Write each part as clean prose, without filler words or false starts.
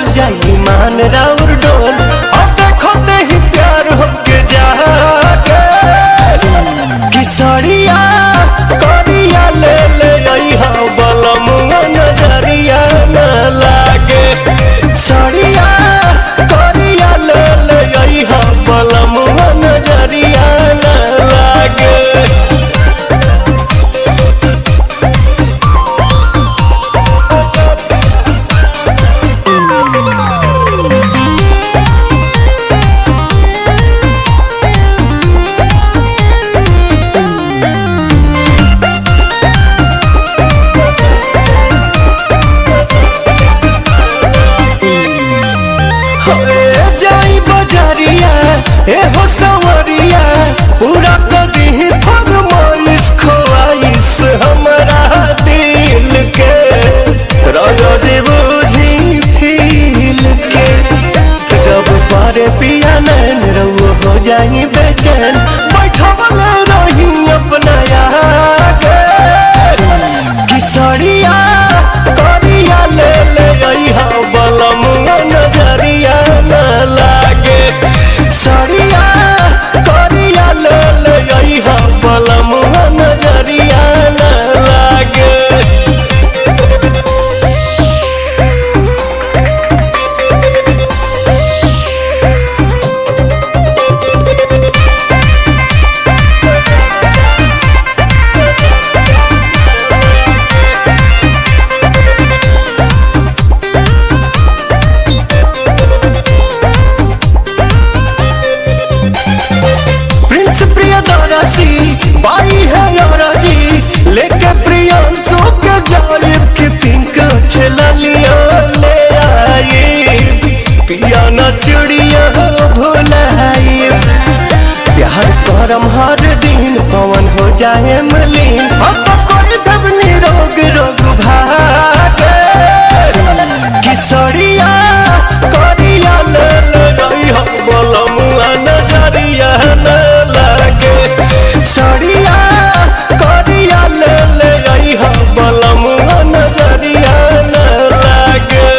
डोल जाई मान राउर डोल और देखो ते ही प्यार होके जागे किसरिया करिया ले ले आई हा बलमुआ नजरिया न लागे सरिया करिया ले ले आई हा बलमुआ नजरिया न लागे हो सवरिया पूरा कदी फरमाइश ख्वाइश हमारा दिल के राजा जी बुझी फील के जब पारे पिया नैन रउआ हो जाई बेचैन बैठल रही अपना आगे किसरिया करिया ले ले आई हा बलमुआ नजरिया न लागे सरिया करिया ले ले आई हा बलमुआ नजरिया न लागे बाई है यारा जी लेके प्रियांशु के जालिब की पिंक ठेला लिया ले आई पिया न चिड़िया भुलाई प्यार करम हर दिन पवन हो जाए मलिन अब कोई दब निरोग रोग भागे किसरिया करिया ले ले रही हो बलमुआ नजरिया न लागे सरिया करिया ले ले आई हा बलमुआ नजरिया न लागे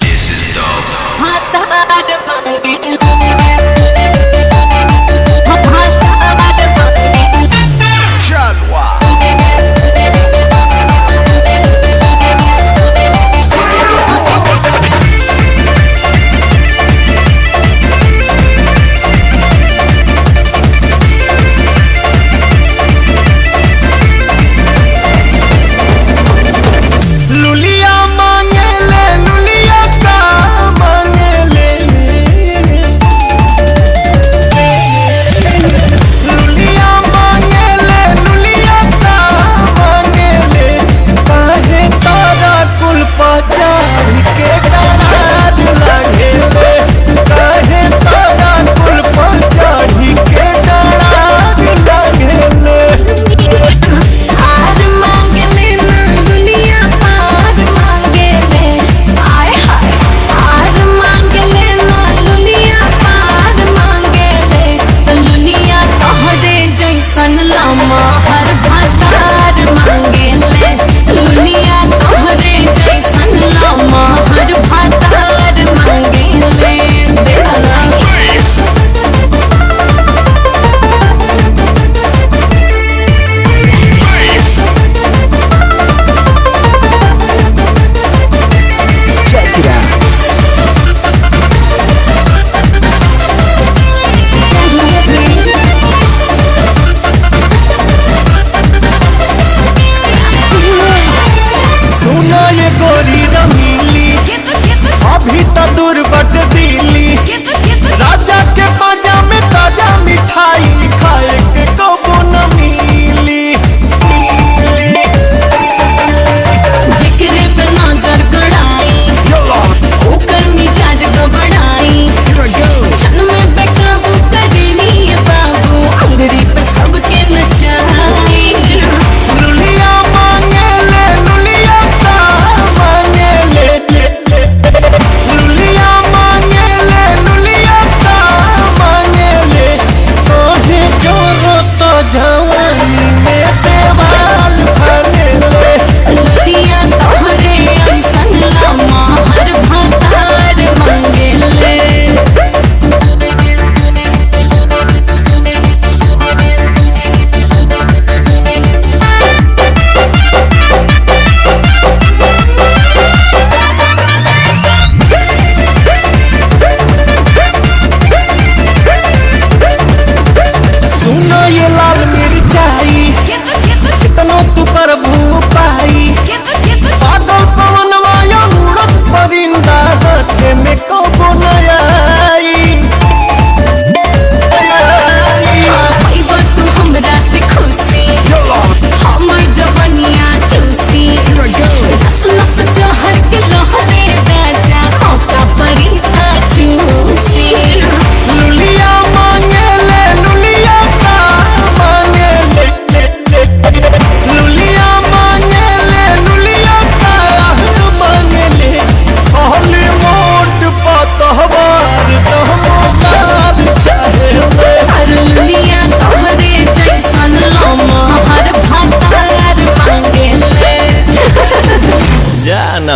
This is dope.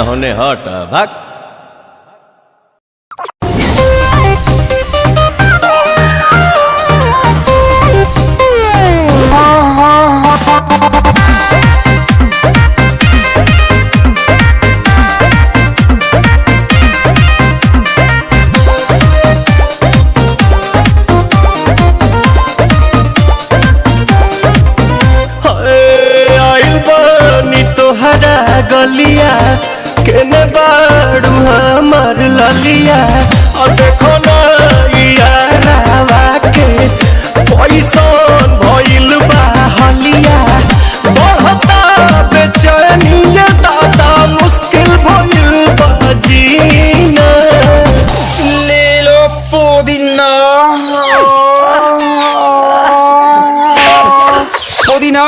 होने हट भाग। गलिया केने बाड़ू हमार ललिया और देखो ना यारावा के पैसन भइल बा हलिया बढ़ता बेचैनिया दादा मुश्किल भइल बा जीना। ले लो पुदीना पुदीना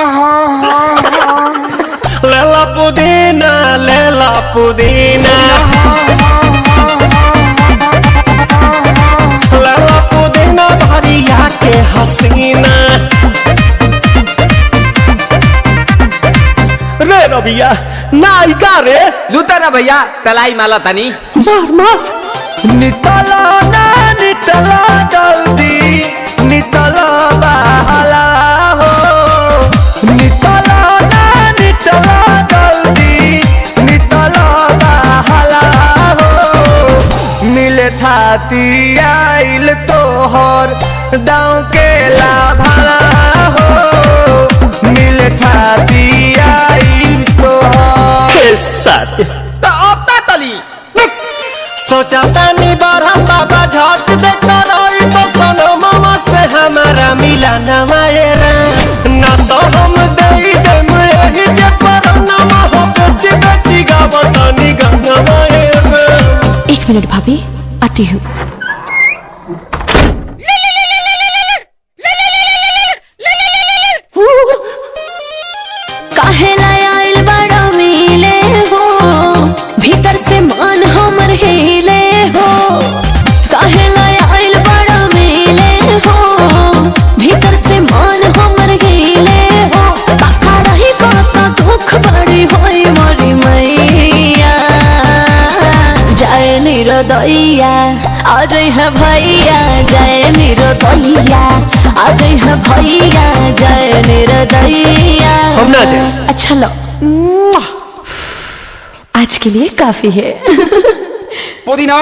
लेला पुदीना लेला पुदीना लेला पुदीना भरिया के हसीना। रे रबिया नायिका रे लूटा ना भैया तलाई माला तनी मार मार। नितला ना नितला जल्दी नितला बहला हो नितला ना नितला जल्दी नितला बहला हो मिले थाती आइल तोहर दाँव के लाभला हो मिले थाती आइल तोहर साथ तो अपना तली सोचा तानी बारह बाबा झट देखता रही तो सनो मामा से हमारा मिला न मायरा ना तो हम दई देम यही जे पर नामा हो बेची बेची गावतानी गंगा मायरा। 1 मिनट भाभी आती हूँ। काहेला आइल बड़ा मिले हो भीतर से मान हमर हिले हो काहेला आइल बड़ा मिले हो भीतर से मान हमर हिले हो काका रही बात दुख बड़ी होई मोरी मैया जाए निरोदैया आज है भैया जय निरोदैया आज है भैया जय निरोदैया। हम ना जाए। अच्छा लो आज के लिए काफी है। पुदीना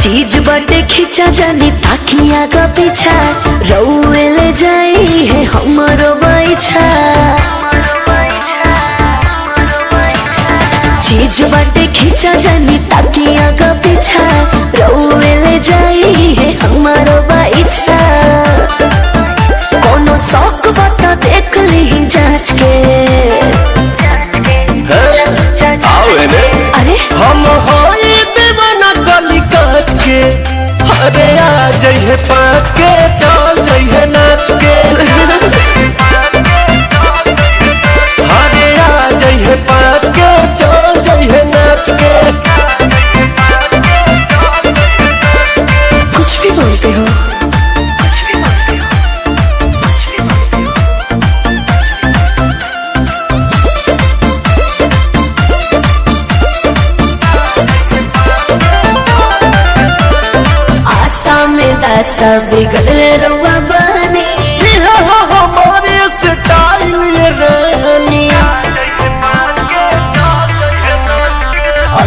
चीज बटे खींचा जानी ताकिया का पीछा रउए ले जाई है हमरो बैठा चीज बटे खींचा जानी ताकिया का पीछा रउए ले जाई है हमरो बैठा कोनो शौक बता देख ली जांच के अरे हम होई दीवाना गली काच के अरे आ जइहे पाँच के चल जइहे नाच के अरे आ जइहे पाँच के चल जइहे नाच के। कुछ भी बोलते हो। सब बिगड़े रुआ बनी हमारे स्टाइल ये रानी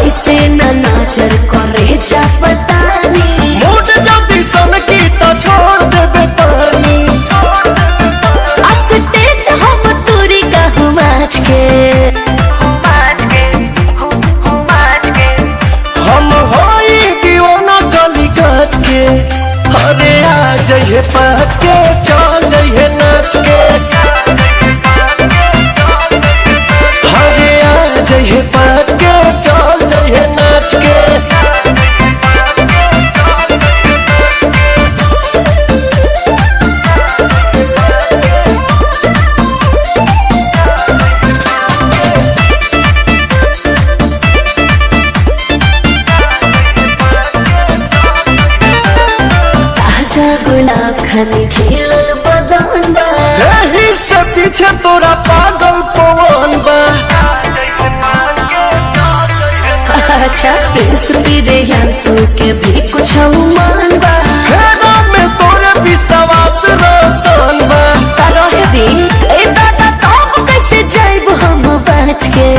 ऐसे न नजर करे जा पतानी मूड जल्दी सन की तो छोड़ देबे पानी अस्तेज हम तुरी कहूँ माच के हम होई दीवाना गली काच के अरे आ जइहे पाँच के चल जइहे नाच के अरे आ जइहे पाँच के चल जइहे नाच के। धनी खिलल बदन बा। एही से पीछे तोरा पागल पवन बा। अच्छा प्रिंस रे यांसू के भी कुछ मान बा। हेरा में तोरे विश्वास रोशन बा। रहे दी ए दादा तो कैसे जाइब हम बच के।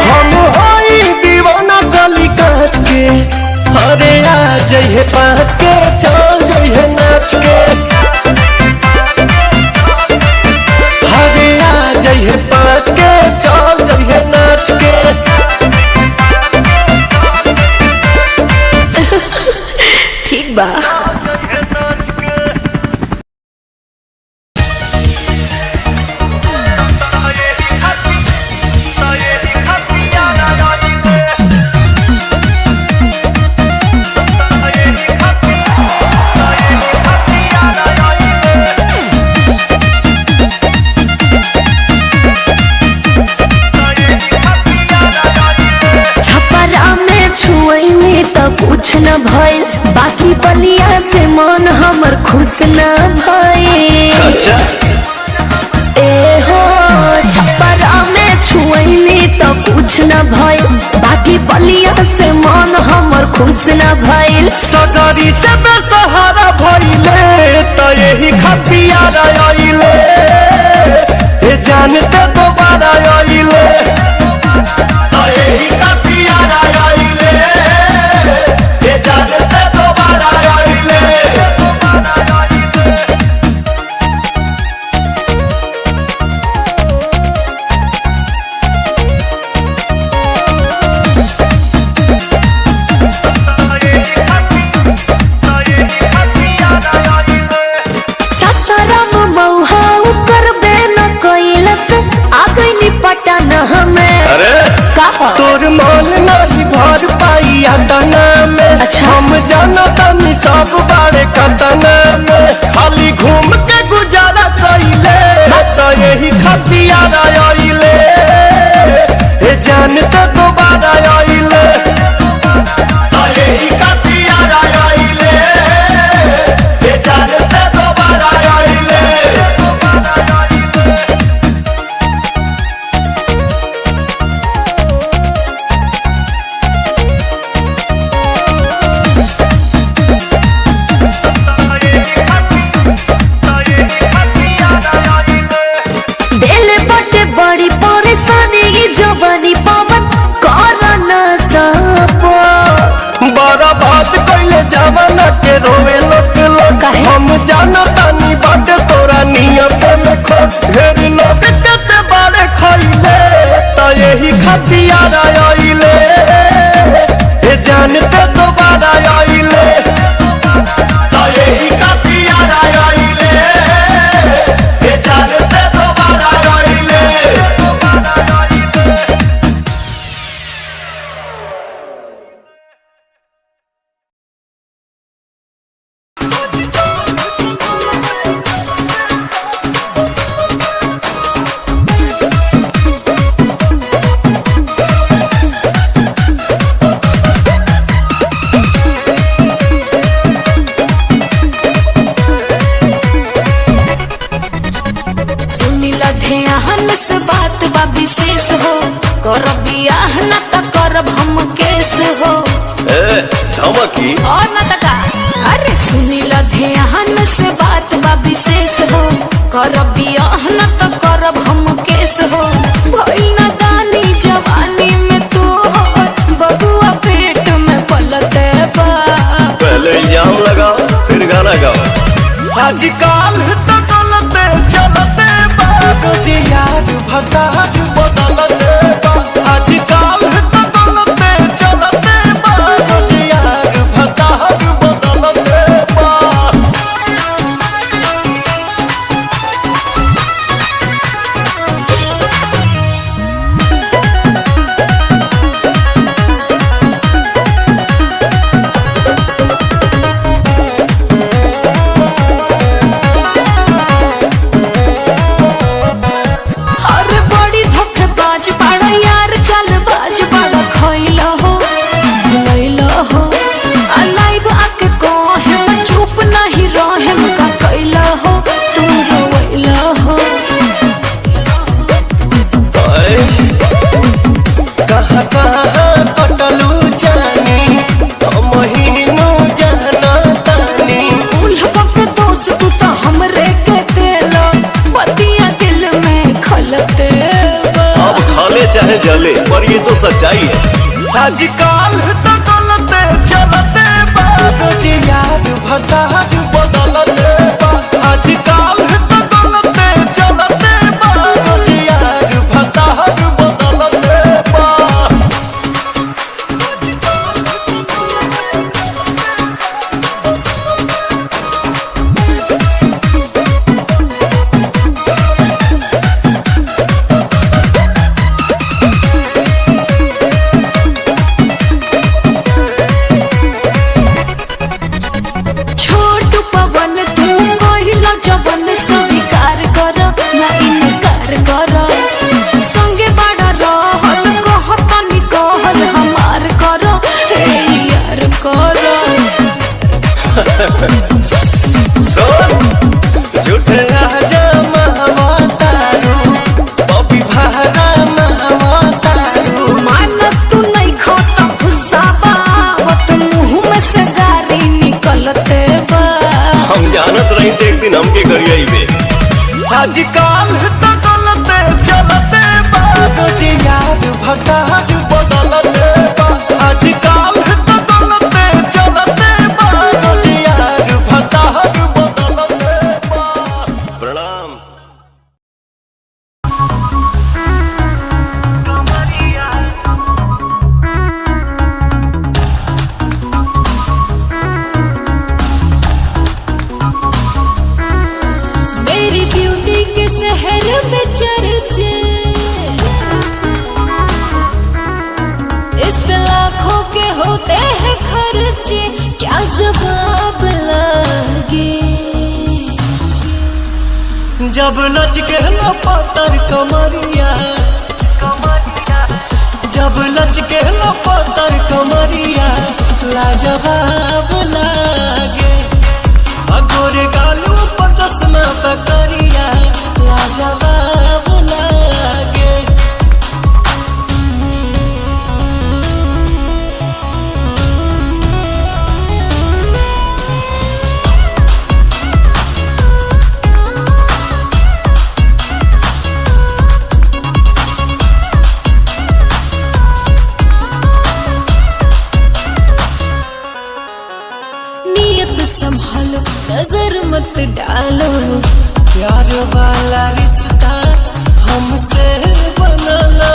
हम होई दीवाना गली काच के। अरे आ जइहे पाँच के चल जइहे नाच के। अरे आ जइहे पाँच के चल जइहे नाच के। ठीक बा। कुछ न भइल बाकी बलिया से मन हमर खुश न भइल। अच्छा ए हो छपरा में छुएली तो कुछ न भइल बाकी बलिया से मन हमर खुश न भइल। सगरी से बेसहारा भइले त यही खतिया आइले। ए जानते दोबारा आइले त यही खतिया आइले। ए जानते दोबारा आइले। ससरम मौहा ऊपर बेन कैलस आ गई पटन हमें। अरे कहा तोर मन नहीं भर पाई अतना में। अच्छा। हम जानता नहीं सब बारे कतना में। खाली घूम के गुजारा कइले तो यही खतिया आइले। ए जानते दोबारा आइले तो यही खतिया आइले। ए जानते दोबारा आइले। दिल बटे बड़ी परेशानी जवानी पवन करना सपो। बड़ा बात कइले जवाना के रोवे लोग लोग। काहे? हम जानता नी बाटे तोरा नियत में खो। ढेर लोग कते बारे खइले त यही खतिया आइले। ए जानते दोबारा आइले त यही खतिया आइले। ए जानते दोबारा आइले। सुनिला ध्यान से बात बा विशेष हो करब बियाह न त करब हम केस हो। ए धमकी और न त का अरे सुनिला ध्यान से बात बा विशेष हो करब बियाह न त करब हम केस हो। भइल न दानी जवानी में तू हो बबुआ पेट में पलते बा। पहले इल्जाम लगाओ फिर गाना गाओ। आजकल तो डलते चलते बाबूजी यार भतार बदलते बा। आजकल तो डलते चलते बाबूजी यार भतार बदलते बा। और बड़ी धोखेबाज कहाँ कहाँ कटलू जानी महीनू जाना तानी। उल्हबक दोस्त तू तो हमरे के देलो बतिया दिल में खलते अब खाले चाहे जले पर ये तो सच्चाई है। आजकल तो गलते चलते रोज यार भगार बदलते आजकल तो गलते चलते रोज यार भगार बदलते जवन स्वीकार कर ना इनकार कर संगे बड़ा रहल कहतनी कहल हमार कर हे यार कर झूठे राजा महवतारू बबी भारा महवतारू मान तू नहीं खाता गुस्सा बावत मुंह में से गारी निकलते बा। हम जानत रही एक दिन हमके करिए बे आजकल तो गलते चलते रोज यार भगार बदलते आजकल तो गलते चलते रोज यार भगार बदलते। प्रणाम। मेरी ब्यूटी के शहर में चर्चे इस पे लाखों के होते हैं खर्चे क्या जवाब लागे। जब लच के लपतर कमरिया जब लच के लपतर कमरिया लाजवाब लागे गोरे गालू पर चश्मा पकड़िया लाजवाब लागे। नियत संभालो नजर मत डालो प्यार वाला रिश्ता हमसे बना लो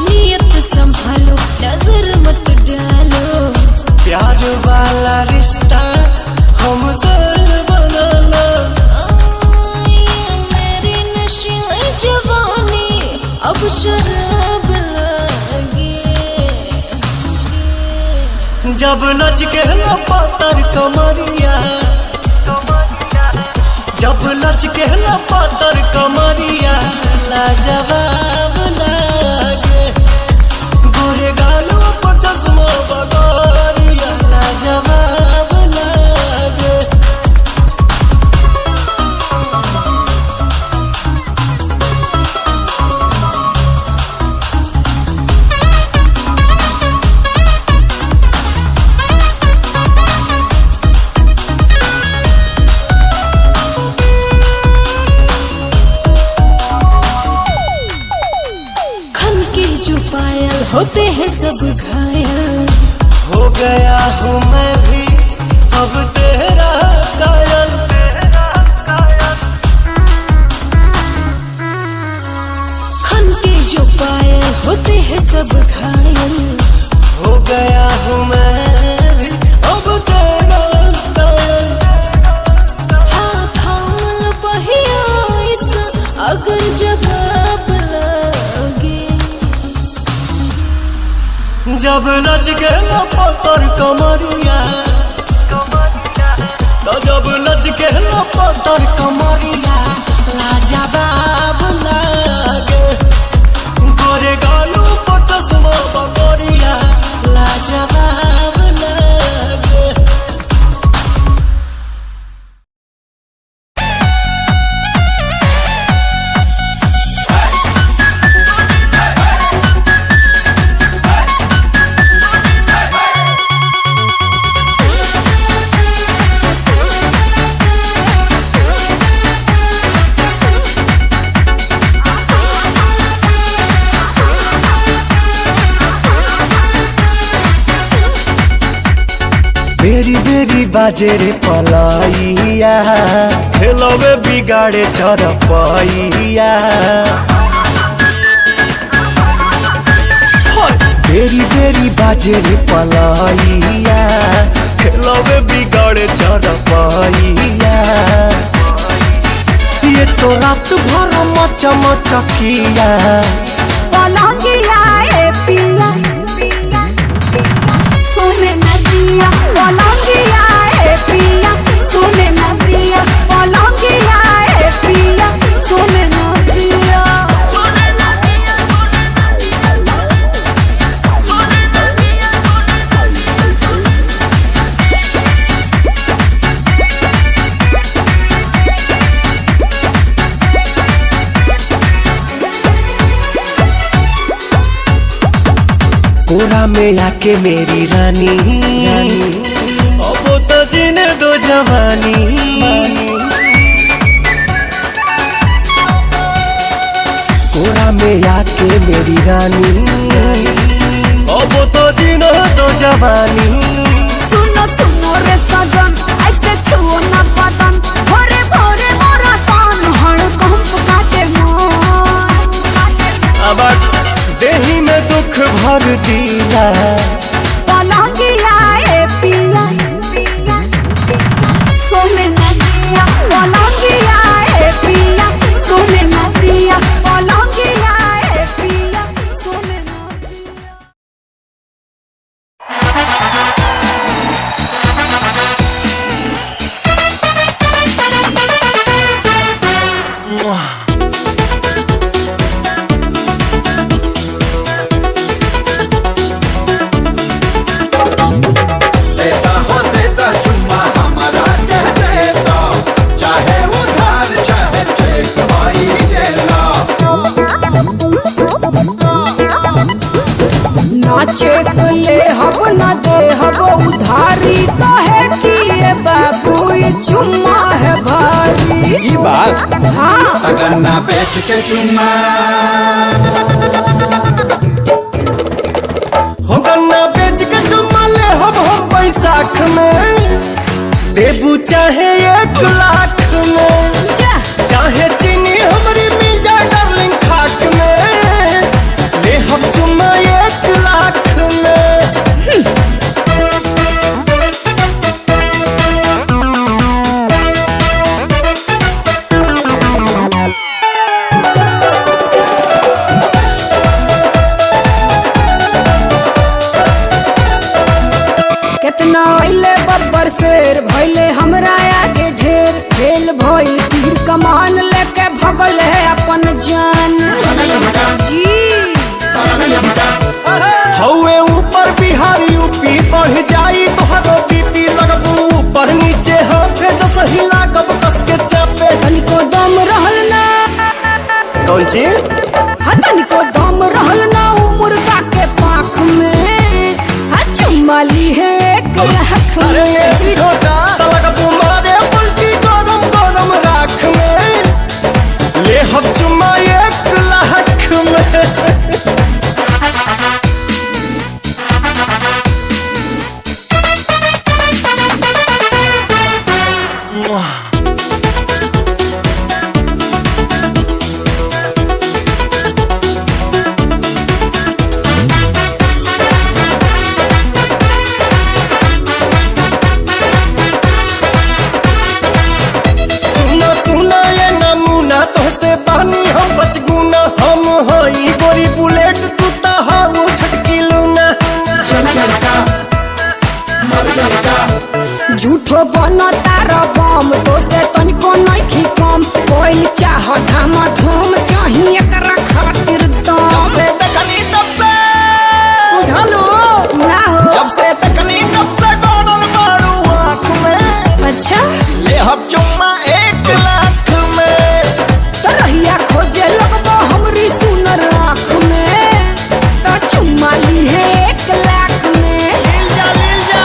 नियत संभालो नजर मत डालो प्यार वाला रिश्ता हमसे बना लो। मेरी नशीली जवानी अब शराब लगे। जब लच के लपतर कमरिया जब लच के लपतर कमरिया लाजवाब लागे गोरे गालू पर चश्मा बगरिया लाजवाब लागे। जो पायल होते हैं सब घायल हो गया हूँ मैं भी अब तेरा कायल खन के जो पायल होते हैं सब घायल हो गया हूँ मैं भी अब तेरा कायल। हाँ थामल बहिया ऐसा अगर जवाब लगे। जब लच के लपतर कमरिया तो जब लच के लपतर कमरिया लाजवाब लागे गोरे गालू पर चश्मा बगरिया लाजवाब लागे। बेरी बेरी बाजे रे पलाइया खेलवे बिगाड़े चरपैया बेरी बेरी बाजे रे पलाइया खेलवे बिगाड़े चरपैया ये तो रात भर मचा मचकिया पलंगिया ए पिया सोने में दिया पलंगिया ए पिया सोने में दिया पलंगिया ए पिया सोने में दिया कोरा में आके मेरी रानी अब तो जीने दो जवानी कोरा में आके मेरी रानी अब तो जीने दो जवानी सुनो सुनो रे सजन ऐसे छुओ ना बदन भोरे भोरे मोरा कान हड़कंप काटे मन अब देही में दुख भर दिया पलंगिया ए पिया सोने में दिया पलंगिया ए पिया सोने में दिया पलंगिया ए पिया सोने में दिया चेक ले हब न दे हब उधारी तो है कि ये बाबू ये चुम्मा है भारी ई बात हाँ गन्ना बेच के चुम्मा हो गन्ना बेच के चुम्मा ले हम बैसाख में देबू चाहे 1 लाख में जा चाहे चीनी हमारी मिल जाए डार्लिंग खाक में ले हम चुम्मा 1 लाख में कितना अइले बब्बर शेर भइले हमरा आगे ढेर खेल भइल तीर कमान लेके भगल है अपन जान जी हौवे ऊपर बिहार यूपी बढ़ जाई तोहरो बीपी लगबू ऊपर नीचे हाथे जस हिला कब कस के चापे तनिको दम रहल ना कौन चीज हाँ तनिको दम रहल ना उ मुर्गा के पाख में हाँ चुम्मा ली है 1 लाख अरे में ऐसी घोटा लगबू मारे उल्टी गरम गरम राख में ले हम चुम्मा 1 लाख में सुना सुना ये नमूना तोहसे बानी हम बचगुना हम हई गोरी बुलेट तू ता हाउ छटकी लूना झूठो बनो तारा बम तो से तनिको नहीं कम कोई चाह धामा धूम चाहिए एकरा खातिर दम से तकनी तब से बुझालू ना हो जब से तकनी तब से डोडल मारू आँख में अच्छा ले हम चुम्मा 1 लाख में तरहिया खोजे लगबो हमरी सुनर आँख में तो चुम्मा ली है 1 लाख में लील जा लील जा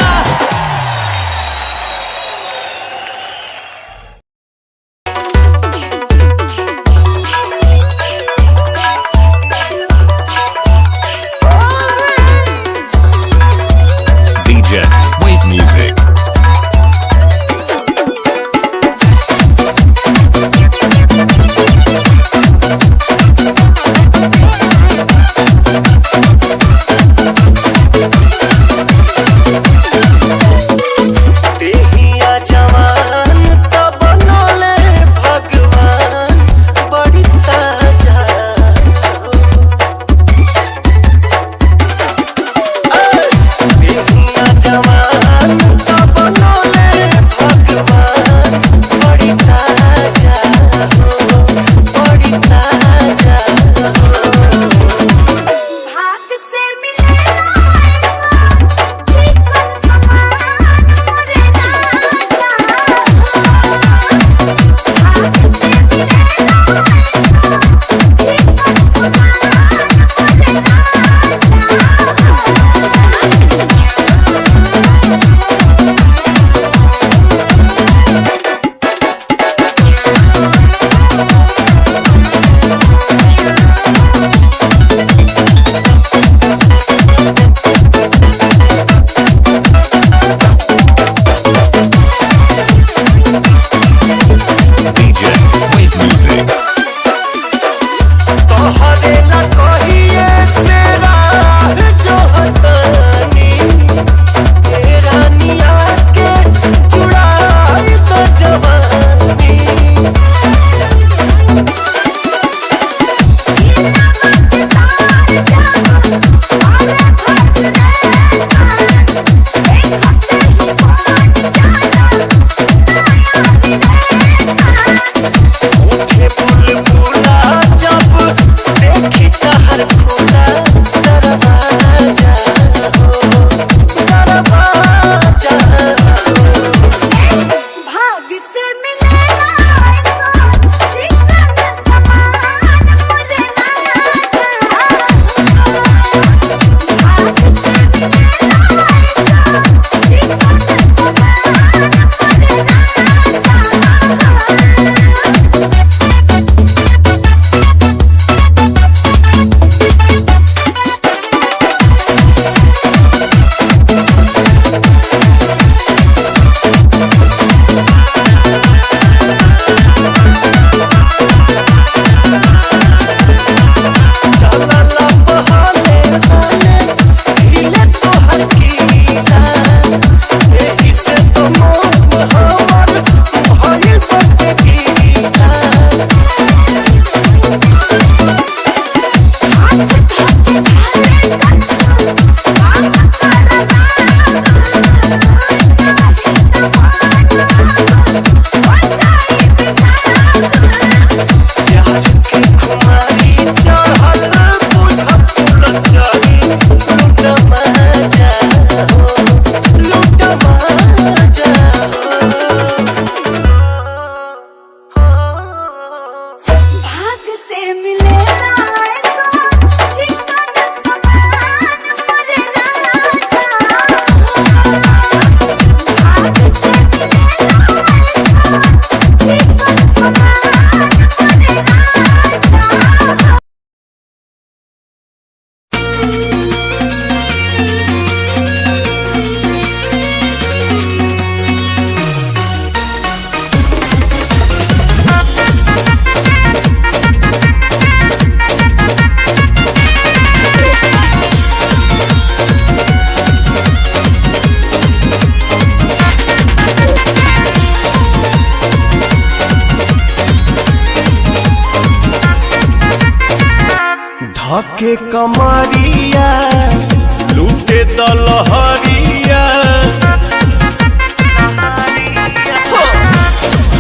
मिलेला ऐसा चिकन समान पर राजा हाथ से मिलेला ऐसा चिकन समान पर राजा। धके कमरिया लूटे दलहरिया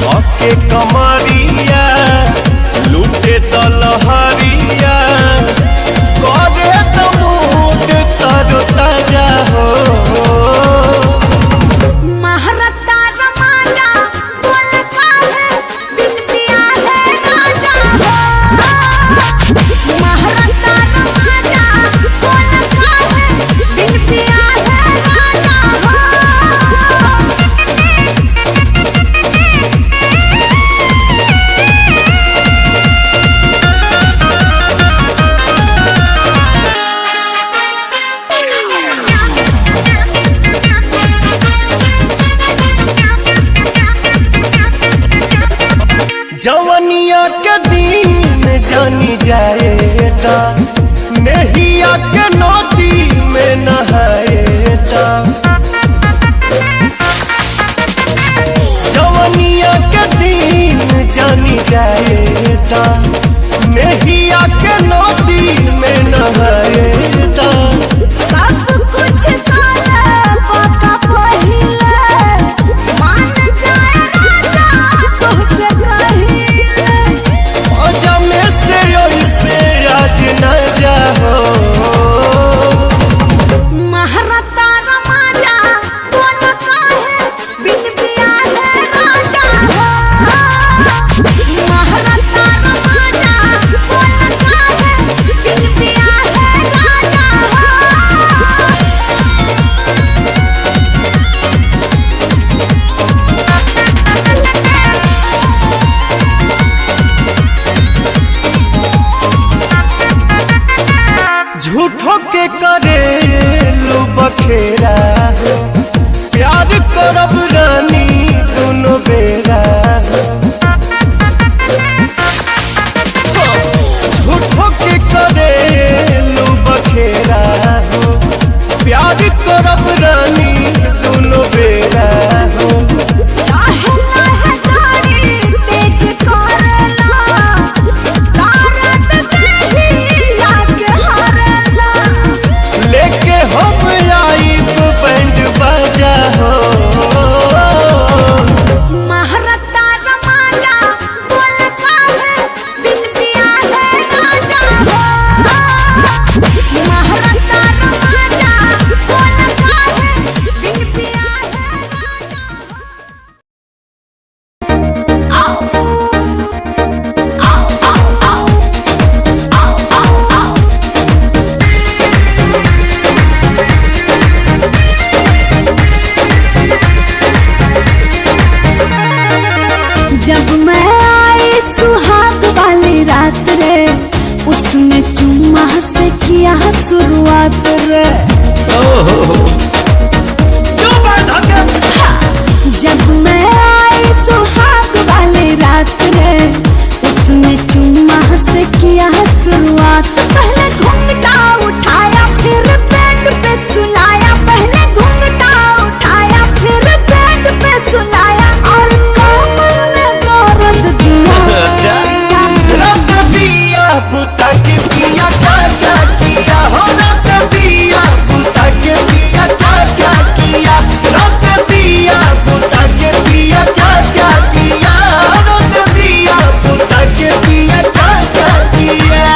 धके कमरिया लूटे दलहरिया करे तो मूड तरो ताजा हो महारता रमाजा बोल का है बिन पिया है राजा महारता रमाजा बोल का है बिन पिया है राजा जवनिया के दिन जानी जाएता नहिया के नदी में नहाएता जवनिया के दिन जानी जाएता नहिया के नदी में नहाएता सब कुछ सारा पता पहिले मान जाए राजा तुझसे कहिले मजा में से ऐसे आज न जाओ महारता रमाजा बोल का है बिन पिया है राजा महारता रमाजा बोल का है बिन पिया है राजा। झूठो के करे लो बखेरा प्यार करब रानी दोनों बेरा झूठो के करे लो बखेरा प्यार करब रानी दोनों बेरा लाहे लाहे गाड़ी तेज करेला तारत देही लागे हरेला लेके हम आई बैंड बाजा हो महारता रमाजा बोल का है बिन पिया है राजा महारता रमाजा बोल का है बिन पिया है राजा। जब मैं आई सुहाग वाली रात रे उसने चुम्मा से किया शुरुआत रे जब मैं आई सुहाग वाली रात रे उसने चुम्मा से किया शुरुआत पहले घूंघटा उठाया फिर बेड पे सुलाया पहले घूंघटा उठाया फिर बेड पे सुलाया और कमर में दर्द दिया रख दिया पुता के पिया क्या किया हो रख दिया पुता के पिया क्या किया रख दिया पुता के पिया क्या किया रख दिया पुता के पिया क्या किया।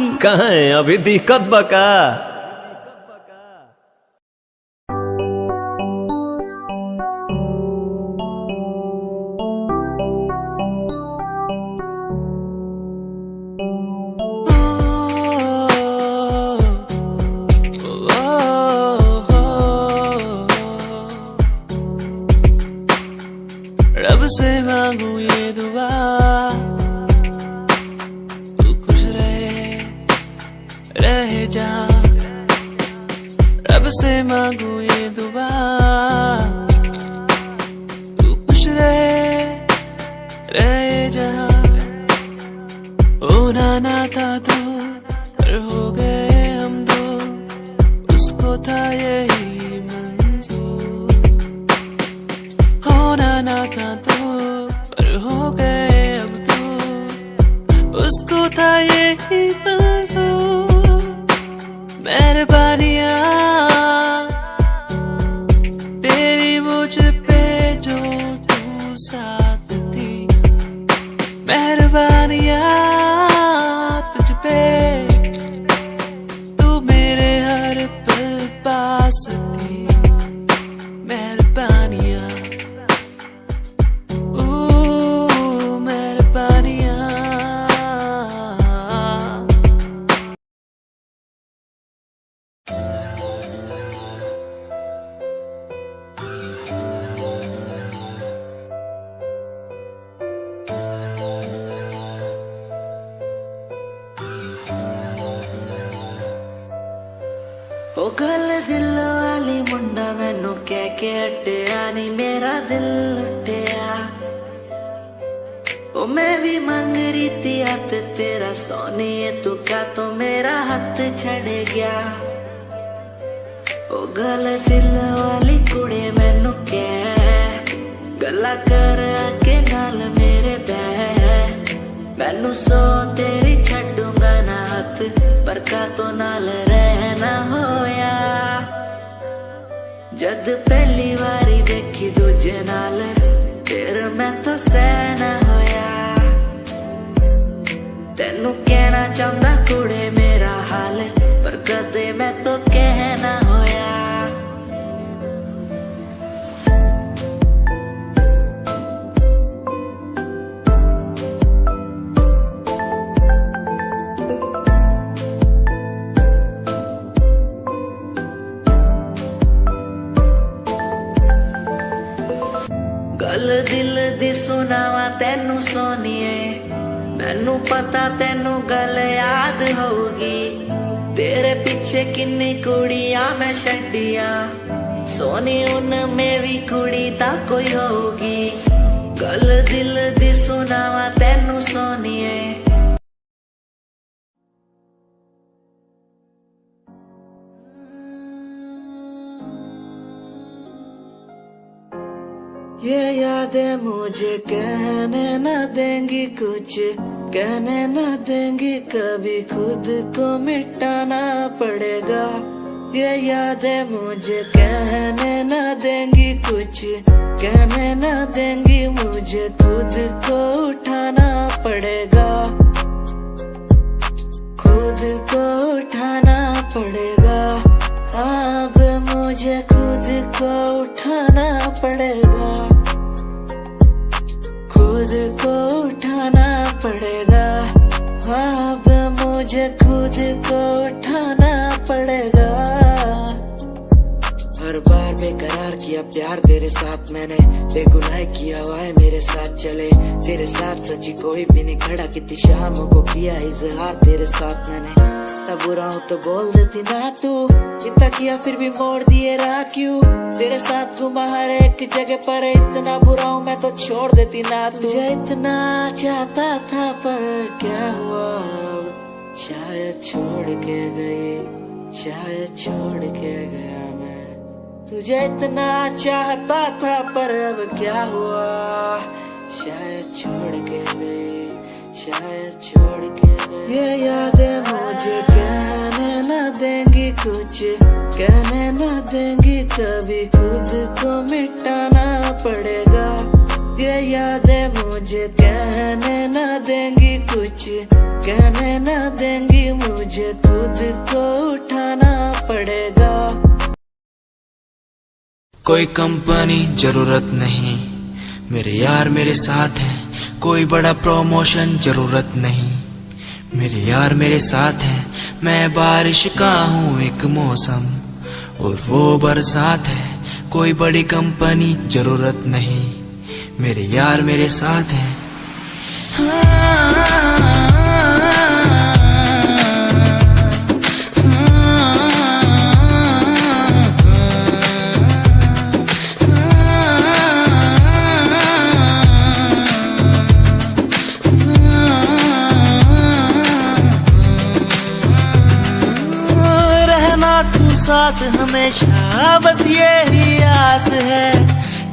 आऊंगी। कहाँ है अभी दिक्कत बका? रब से मांगू ये दुआ, तू खुश रहे जा। रब से मांगू ये दुआ, तू खुश रहे जा। होना ना था तू पर हो गए हम दो, उसको था यही मंजूर। होना ना था तू पर हो गए अब तो, उसको था यही मंजूर। मेहरबानियाँ तेरी मुझ पे जो तू साथ थी, मेहरबानियाँ तुझ पे तू मेरे हर पल पास थी। मेहरबानियाँ ओ गल दिल वाली मुंडा मैनू कह के हटिया नी मेरा दिल लुटिया। ओ मैं भी मांग रही थी हाथ तेरा सोनिए, तू क्या तो मेरा हाथ छड़ गया। ओ गल दिल वाली कुड़े मैनू कह गल्ला कर के नाल मेरे बह। मैनू सो तेरी छड्डूंगा ना हाथ, पर का तो नाल रहना होया। जद पहली बारी देखी दूजे नाल, फिर मैं तो सहना होया। तेनू कहना चाहता कुड़े मेरा हाल, पर कदे मैं तो कहना होया। गल दिल दी सुनावा तेनू सोनिए, मैनू पता तेनू गल याद होगी। तेरे पीछे किन्नी कुड़ियां मैं छड्डिया, सोनी उनमें भी कुड़ी ता कोई होगी। गल दिल दी सुनावा तेनू सोनिए। ये यादें मुझे कहने न देंगी कुछ, कहने न देंगी कभी, खुद को मिटाना पड़ेगा। ये यादें मुझे कहने न देंगी कुछ, कहने न देंगी मुझे, खुद को उठाना पड़ेगा। खुद को उठाना पड़ेगा। अब मुझे खुद को उठाना पड़ेगा। खुद को उठाना पड़ेगा। अब मुझे खुद को उठाना पड़ेगा। हर बार बेकरार किया प्यार तेरे साथ मैंने, बेगुनाह किया हुआ है मेरे साथ चले। तेरे साथ सच्ची कोई भी नहीं खड़ा, कितनी शामों को किया इजहार तेरे साथ मैंने। तब बुरा हूँ तो बोल देती ना तू, इतना किया फिर भी मोड़ दिए राह क्यों। तेरे साथ घुमा हर एक जगह पर, इतना बुरा हूँ मैं तो छोड़ देती ना तू। तुझे इतना चाहता था पर क्या हुआ अब, शायद छोड़ के गई, शायद छोड़ के गया मैं। तुझे इतना चाहता था पर अब क्या हुआ, शायद छोड़ के गई, शायद छोड़ के गई। ये यादें मुझे कहने न देंगी कुछ, कहने न देंगी कभी, खुद को मिटाना पड़ेगा। ये यादें मुझे कहने न देंगी कुछ, कहने न देंगी, मुझे खुद को उठाना पड़ेगा। कोई कंपनी जरूरत नहीं, मेरे यार मेरे साथ हैं। कोई बड़ा प्रमोशन जरूरत नहीं, मेरे यार मेरे साथ हैं। मैं बारिश का हूँ एक मौसम और वो बरसात है। कोई बड़ी कंपनी जरूरत नहीं, मेरे यार मेरे साथ हैं। साथ हमेशा बस यही आस है,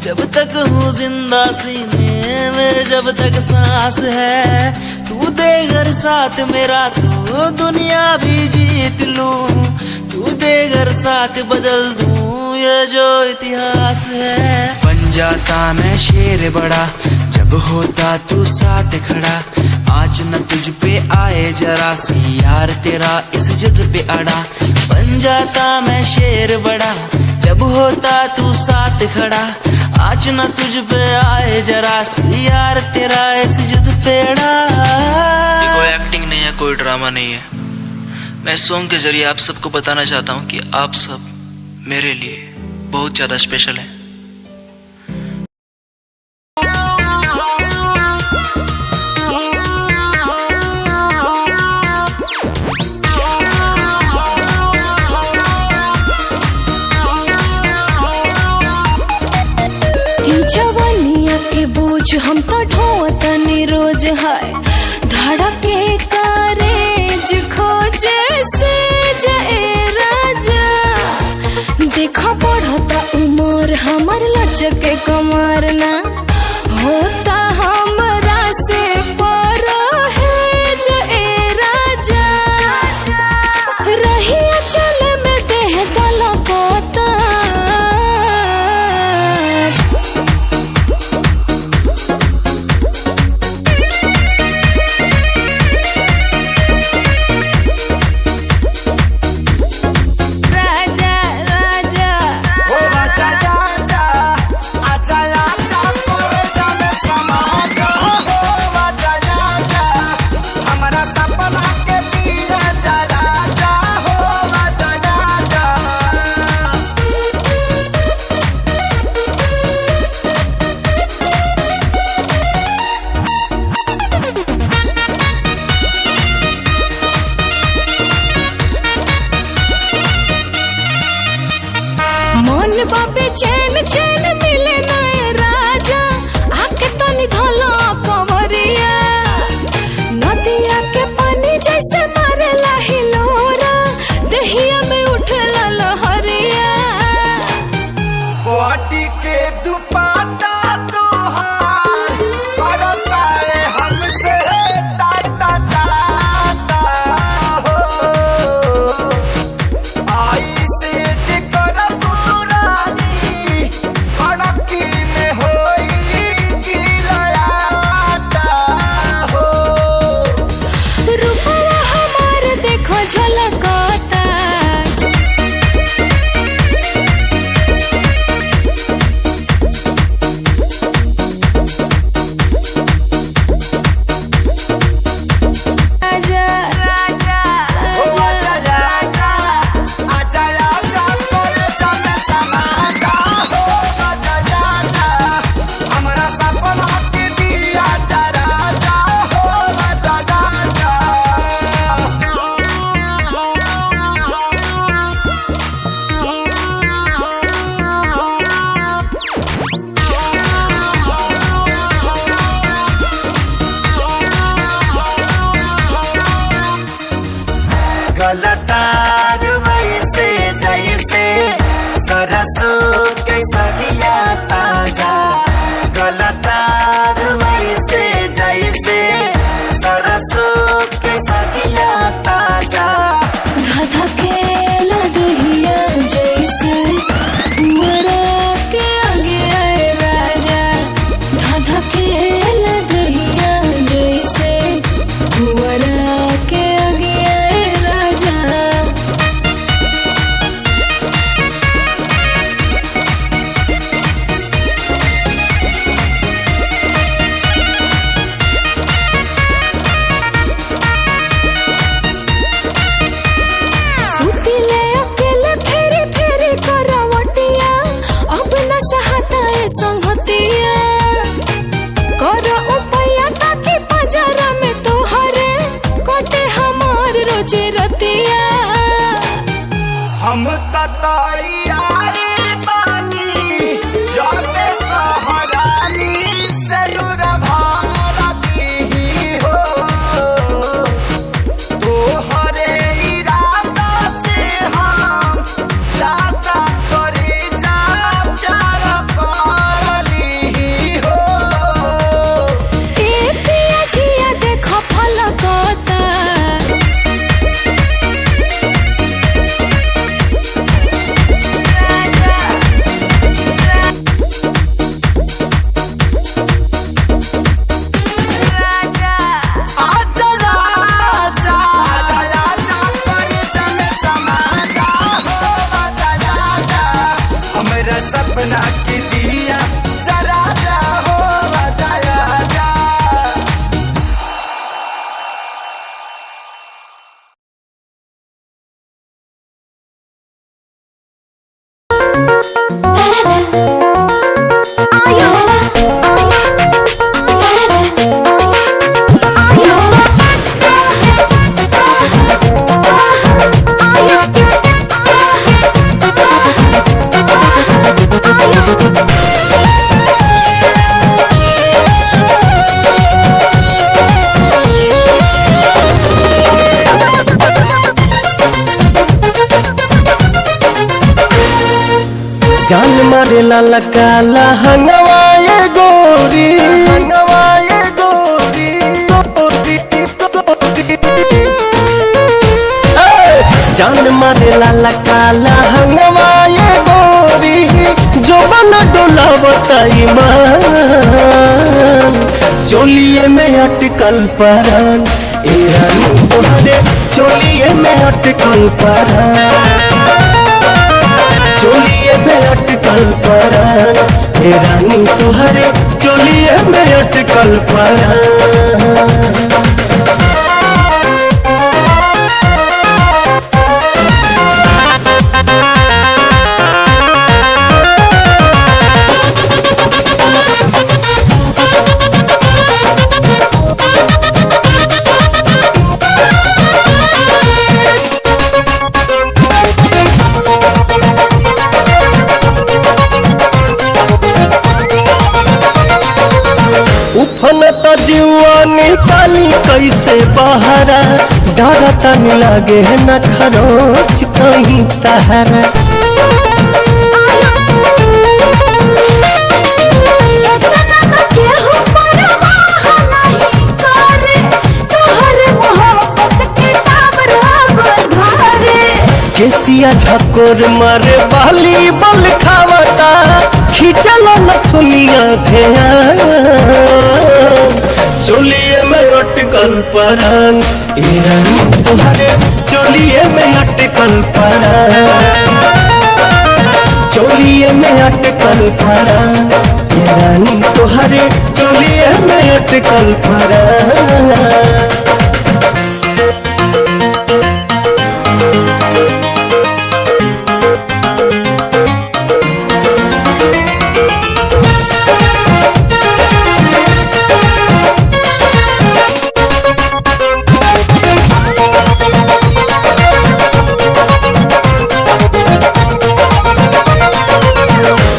जब तक हूँ जिंदा सीने में, जब तक सांस है। तू दे घर साथ मेरा तो दुनिया भी जीत लूं, तू दे घर साथ बदल दूं ये जो इतिहास है। बन जाता मैं शेर बड़ा जब होता तू साथ खड़ा, आज न तुझ पे आए जरा सी यार तेरा इस जिद पे अड़ा। बन जाता मैं शेर बड़ा जब होता तू साथ खड़ा, आज न तुझ पे आए जरा सी यार तेरा इस जिद पे अड़ा। ये कोई एक्टिंग नहीं है, कोई ड्रामा नहीं है। मैं सॉन्ग के जरिए आप सबको बताना चाहता हूँ कि आप सब मेरे लिए बहुत ज्यादा स्पेशल हैं। जवानिया के बोझ हम तो ढोतनी रोज है, धड़के कारेज खोजे से जाए राजा। देखा बढ़ता उमर हमर लचके कमर ना होता हमरा से परो है जाए राजा। रहिया चले में देह तलकता, बाबे चैन चैन मिले नए राजा, आके तनी धोलो कंवरिया। नदिया के पानी जैसे मारेला हिलोरा, दहिया में उठला लहरिया। वाटी के दुपट्टा तोहार करता है हमसे टाटा टाटा हो। आई से जिकर गलतार वैसे जैसे सरसों के सरिया ताजा। गलतार वैसे जैसे सरसों के सरिया ताजा। धधकेला दहिया जैसे मरा के आगे आए राजा। रोज रतिया हम तैयारी बानी जाके सहरानी से दूर भारती हो तोहरे इरादा से हम जाता करी जा प्यार करली हो ए पिया जिया देखो फलकता सपना की दिया जरा जा हो बजाया जा जान मारे लाला काला हंगवाए गोरी जान मारे लाला काला हंगवाए गोरी जो बना डोला बताई मान चोलिए में अटकल परान ए रानी तोहरे चोलिए में अटकल परान चोलिए में अटकल परान हे रानी तुहरे चोलिए में अटकल परान उफन त जीवा निकाली कैसे बहरा डरता नहीं लगे न खरोच कहीं तहरा केसिया झकोर मारे बाली बल खावता खींचल नथुनिया ध्यान चोलिए में अटकल परान ए रानी तुहरे चोलिए में अटकल परान चोलिए में अटकल परान ए रानी तुहरे चोलिए में अटकल परान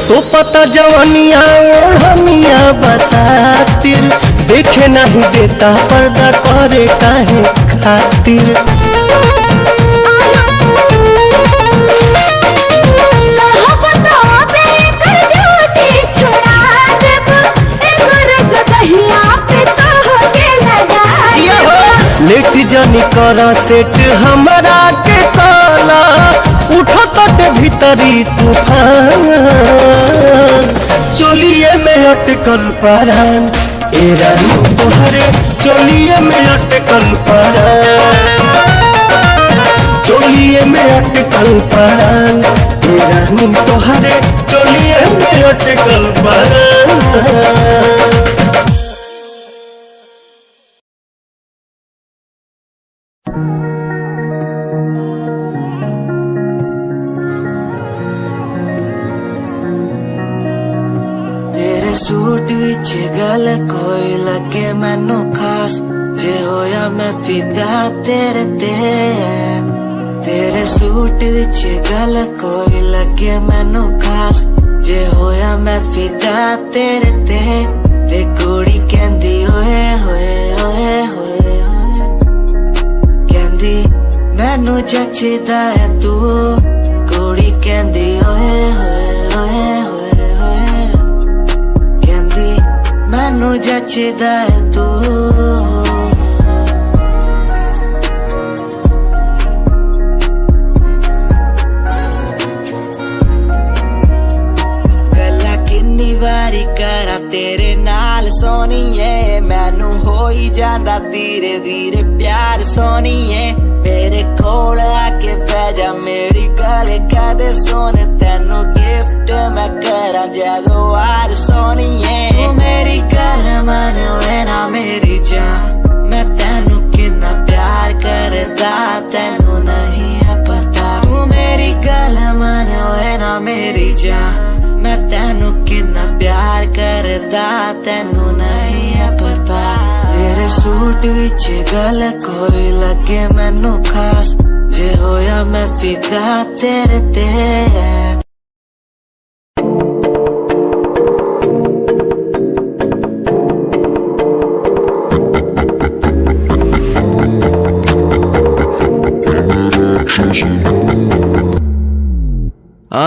तो पता जवनिया ओढ़निया बसातिर देखे नहीं देता पर्दा करे काहे खातिर लेट जानी करा सेट हमरा के काला उठो तट भीतरी तूफान चोलिए में अटकल परान ए रानी तोहरे चोलिए में अटकल परान चोलिए में अटकल परान ए रानी तोहरे चोलिए में अटकल परान तेरे सूट विच गल कोई लगे मैनू खास जे होया मैं फिदा तेरे ते तेरे सूट विच गल कोई लगे मैनू खास जे होया मैं फिदा तेरे ते कुड़ी कहंदी ओए होए ओए होए कहंदी मैनू जचदा है तू कुड़ी कहंदी ओए होए ओए होए कहंदी मैनू जचदा है तू वारी करा तेरे नाल सोनीए मैनू हो ही जांदा धीरे धीरे प्यार सोनीए मेरे कोल आके बह जा मेरी गल कदे सोने तेनू गिफ्ट मैं करा जगवार सोनीए तू मेरी गल मन लेना मेरी जान मैं तेनू कितना प्यार करदा तेनू नहीं है पता तू मेरी गल मन लेना मेरी जान मैं तेनू कितना प्यार करदा तेनू नहीं है पता तेरे सूट विच गल कोई लगे मैनू खास जे होया मैं फिदा तेरे ते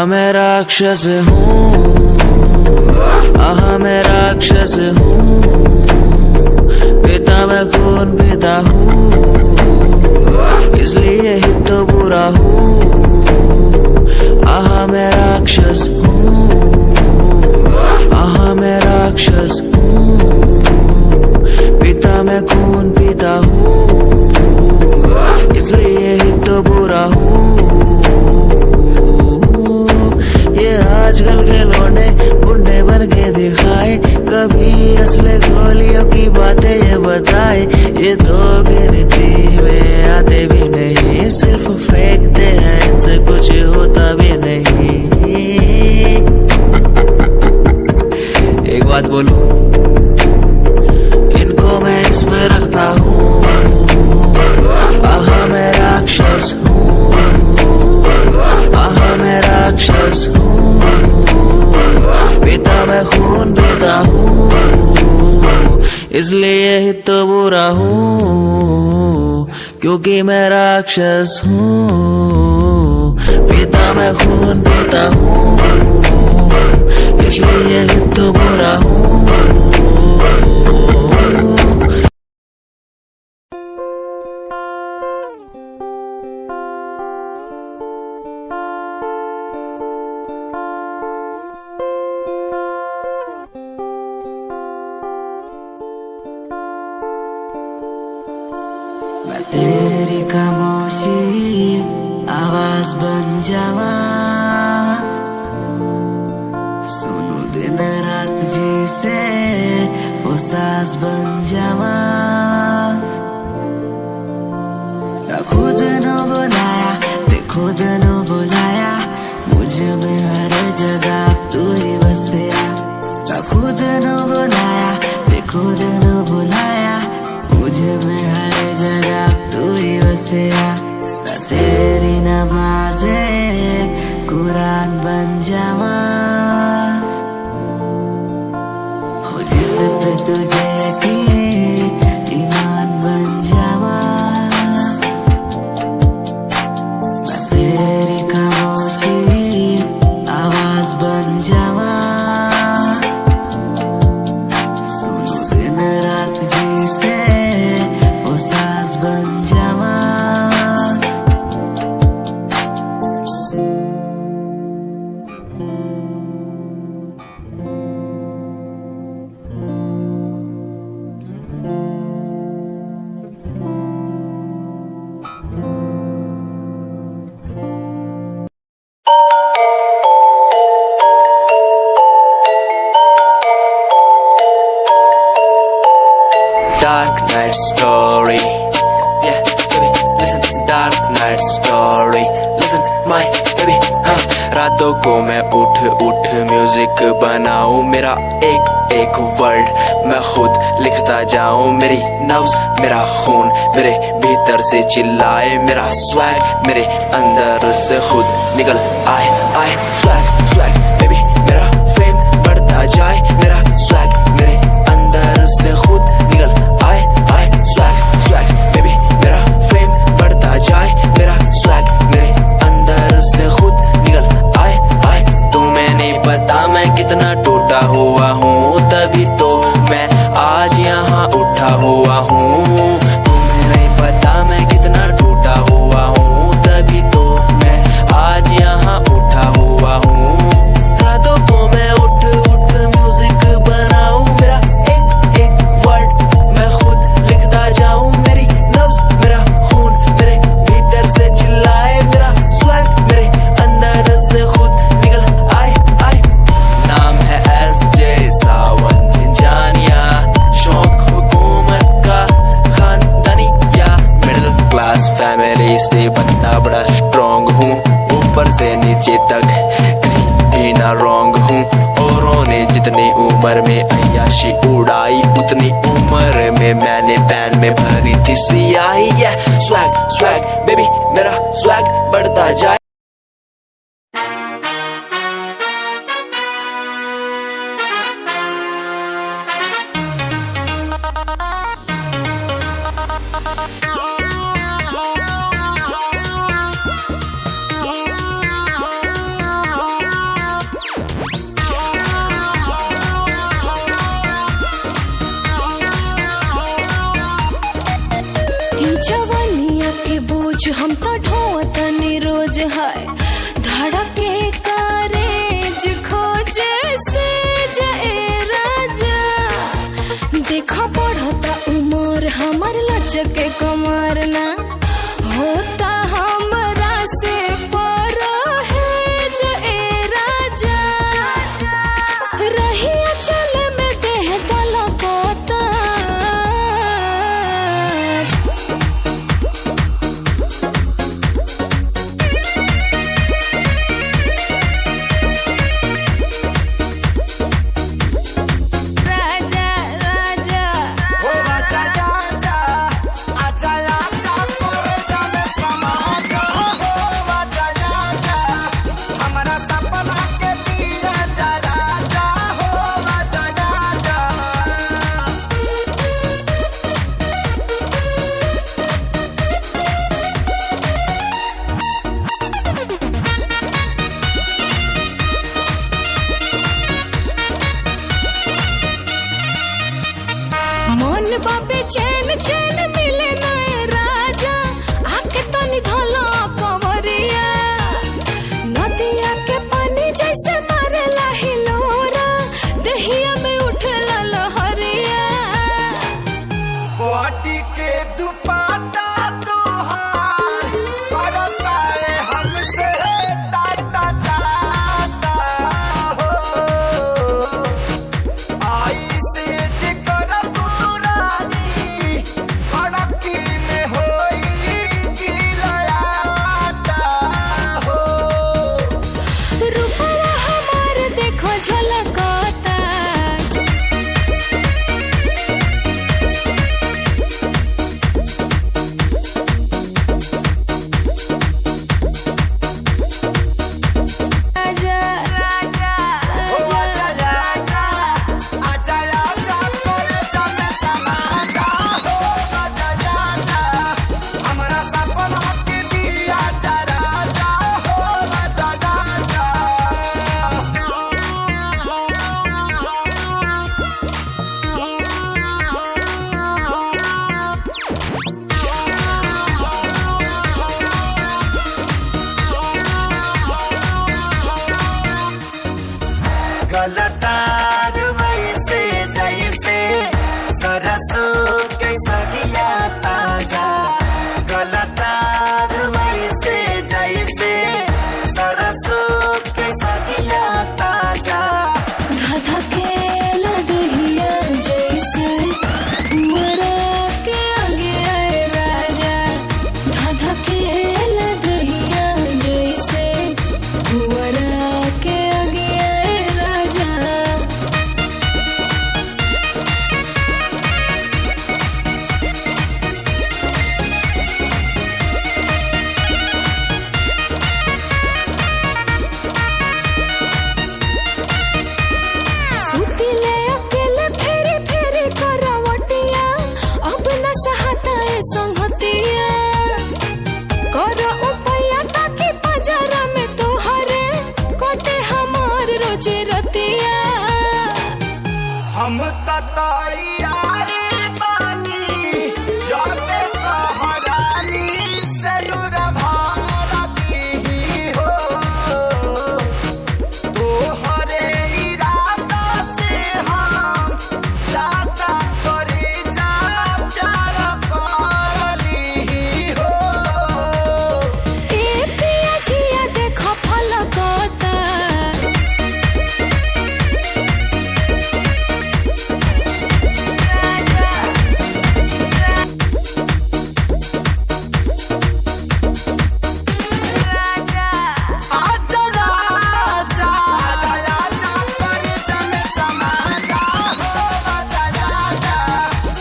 मैं राक्षस हूँ मैं राक्षस हूँ पिता मैं खून पिता हूँ इसलिए ही तो बुरा हूँ मैं राक्षस हूँ मैं राक्षस हूँ पिता मैं खून पिता हूँ इसलिए ही तो बुरा हूँ ये आजकल के लौंडे बुंडे बन के दिखाए कभी असले गोलियों की बातें ये बताए ये तो गिनती में आते भी नहीं सिर्फ फेंकते हैं इनसे कुछ होता भी नहीं एक बात बोलूं इनको मैं इसमें रखता हूँ मैं राक्षस हूँ मैं राक्षस हूँ पिता मैं खून पीता हूँ इसलिए ही तो बुरा हूँ क्योंकि मैं राक्षस हूँ पिता मैं खून पीता हूँ इसलिए ही तो बुरा हूँ तेरी खामोशी आवाज बन जावा सुनू दिन रात जी से वो सांस बन जावा खुद न बुलाया ते खुद न बुलाया मुझे में हर जगह तू ही बसया खुद न बुलाया ते खुद न बुलाया मुझे में हर जगह तू ही बसया तेरी नमाज़े कुरान बन जावा हो जिस पे तुझे यकीन ईमान बन जावा मैं तेरी खामोशी आवाज बन जावा सुनो दिन रात जी से वो सांस बन जावा Dark night story, yeah, baby, listen. Dark night story, listen. listen my baby हाँ। रातों को मैं उठ उठ म्यूजिक बनाऊं, मेरा एक एक वर्ड मैं खुद लिखता जाऊं। मेरी नब्ज मेरा खून मेरे भीतर से चिल्लाए, मेरा स्वैग मेरे अंदर से खुद निकल आए आए। स्वैग स्वैग बेबी मेरा फेम बढ़ता जाए, मेरा स्वैग मेरे अंदर से खुद निकल आए आए। स्वैग स्वैग बेबी मेरा फेम बढ़ता जाए, मेरा स्वैग मेरे अंदर से खुद निकल आए आए। तुम्हें नहीं पता मैं कितना टूटा हुआ हूँ, तभी तो मैं आज यहाँ उठा हुआ हूँ। तुम्हें नहीं पता मैं कितना टूटा हुआ हूँ, तभी तो मैं आज यहाँ उठा हुआ हूँ। रातों को मैं उठ उठ म्यूजिक बनाऊं, मेरा एक एक वर्ड मैं खुद लिखता जाऊं। मेरी नब्ज मेरा खून मेरे भीतर से चिल्लाए, मेरा स्वैग मेरे अंदर से खुद निकल आए आए। नाम है SJ सावन झिंझानिया, शौक हुकूमत का खानदानी या मिडिल क्लास फैमिली से बंदा बड़ा स्ट्रॉन्ग हूँ, ऊपर से नीचे तक कहीं भी ना रॉन्ग हूँ। औरों ने जितनी उम्र में अय्याशी उड़ाई, उतनी उम्र में मैंने पैन में भरी थी सियाही। स्वैग स्वैग बेबी मेरा स्वैग बढ़ता जाए। जवानिया के बोझ हम तो ढोतनी रोज है, धड़के कारेज खोजे से जाए राजा। देखा बढ़ता उमर हमर लचके कमर ना होता हमरा से पर है जाए राजा। रहिया चले में देह तलकता, मन बाबे चैन चैन मिले नए राजा। आके तो निधोला कंवरिया, नदिया के पानी जैसे मारेला हिलोरा, दहिया में उठला लहरिया। बॉडी के दुपट्टा तोहार करता है हमसे टाटा टाटा हो। आई से जिकर पुरानी कड़की में होई गिलया तैयारी बानी जाते सहरानी से दूर भारती हो तोहरे इरादा से हम जाता करी जा प्यार करली हो ए पिया जिया देखो फलकता आजा राजा राजा करी जन समाजा हो आजा राजा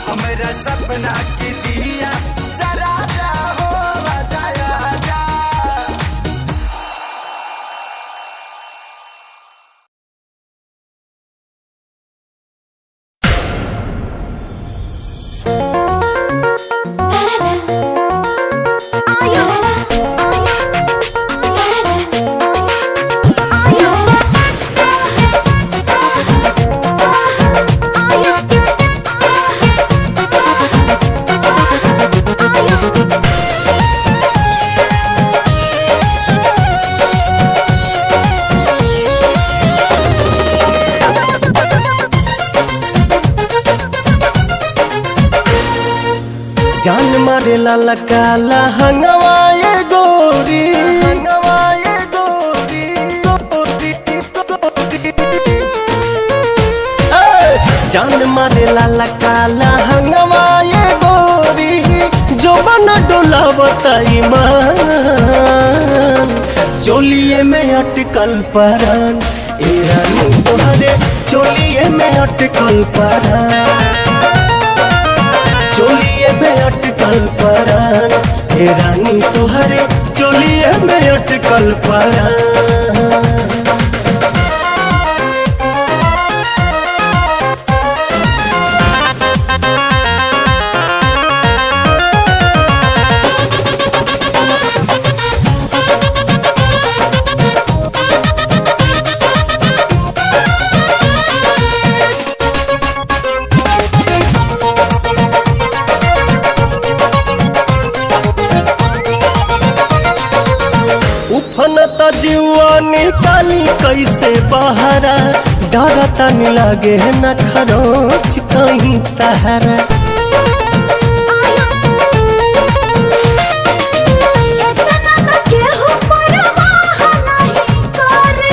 हमरा सपना की दिया जरा जा हो आजा राजा जान मारे लाला काला हंगवाए गोरी जान मारे लाला काला हंगवाए गोरी जो बना डोला बताई मान चोलिए में अटकल परान ए रानी तोहरे चोलिए में अटकल परान चोलिए में अटकल परान हे रानी तोहरे चोलिए में अटकल परान उफनता जीवा निकाली कैसे बहरा डरता नहीं लगे न खरोच कहीं तहरा इतना तो केहू परवाह नहीं करे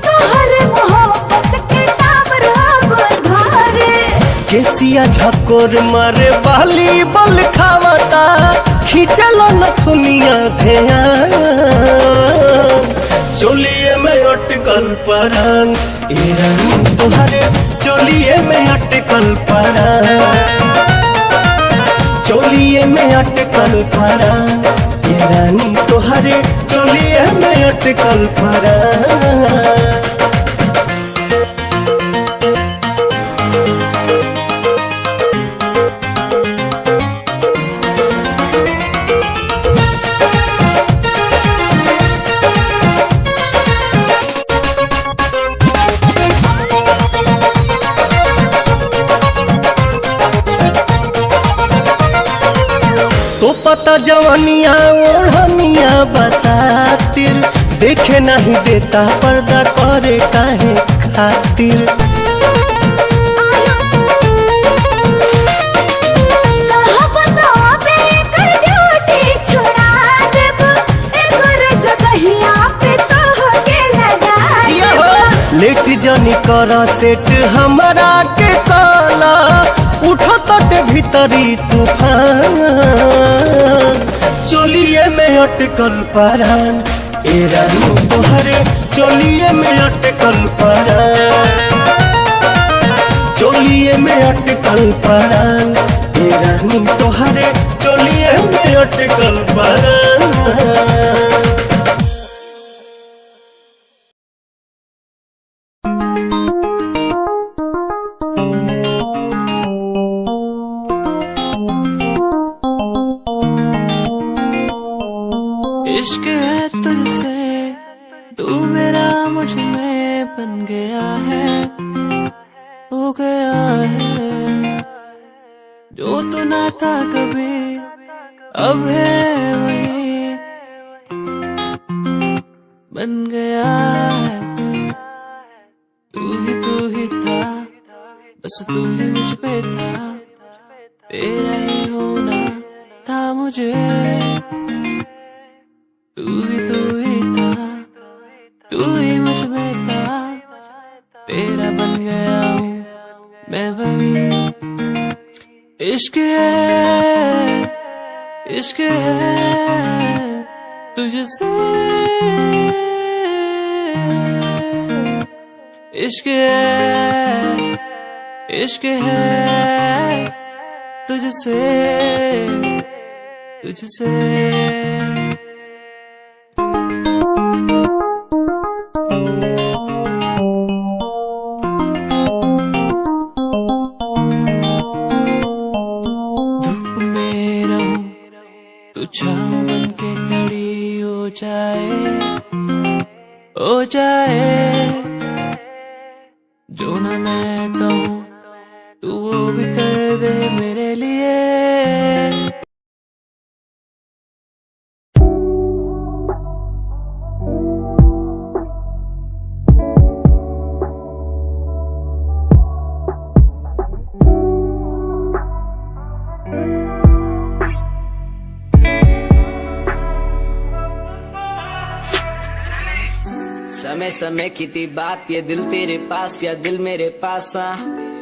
तोहरे मोहब्बत के टावर अब धारे केसिया झकोर मारे बाली बल खावता खींचल नथुनिया ध्यान चोलिए में अटकल परान ए रानी तोहरे चोलिए में अटकल परान चोलिए में अटकल परान ए रानी तोहरे चोलिए में अटकल परान तो पता जवानिया ओढ़निया बसातिर देखे नहीं देता पर्दा करे काहे खातिर कहा बताओ बे कर ड्यूटी छुड़ा देब एकर जगहिया पे तो के लगा लेट जानी कर सेट हमरा के काला उठो तट भीतरी तूफान चोलिए में अटकल परान ए रानी तोहरे चोलिए में अटकल परान चोलिए में अटकल परान ए रानी तोहरे चोलिए में अटकल परान इश्क है तुझसे तू मेरा मुझ में बन गया है हो गया है जो तो ना था कभी अब है वही बन गया है। तू ही था, बस तू ही मुझ पे था, तेरा ही होना था मुझे। तू ही था, तू ही मुझ में था, तेरा बन गया हूँ मैं वही। इश्क है, इश्क है तुझसे, इश्क है, इश्क है तुझसे, तुझसे। धूप में रहूं तू छाँव बन के खड़ी हो जाए, हो जाए। जो ना मैं कहूँ तू वो भी कर दे मेरे लिए। समय समय की थी बात, ये दिल तेरे पास या दिल मेरे पास।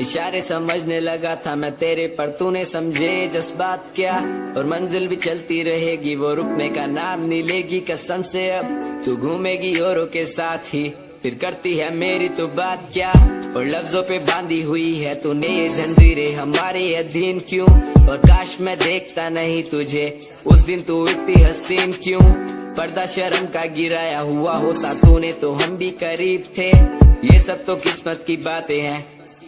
इशारे समझने लगा था मैं तेरे, पर तूने समझे जज्बात क्या। और मंजिल भी चलती रहेगी, वो रुकने का नाम नहीं लेगी कसम से। अब तू घूमेगी औरों के साथ ही, फिर करती है मेरी तो बात क्या। और लफ्जों पे बांधी हुई है तूने ये जंजीरें, हमारे अधीन क्यों। और काश मैं देखता नहीं तुझे उस दिन, तू इतनी हसीन क्यों। पर्दा शर्म का गिराया हुआ होता तूने तो हम भी करीब थे। ये सब तो किस्मत की बातें हैं,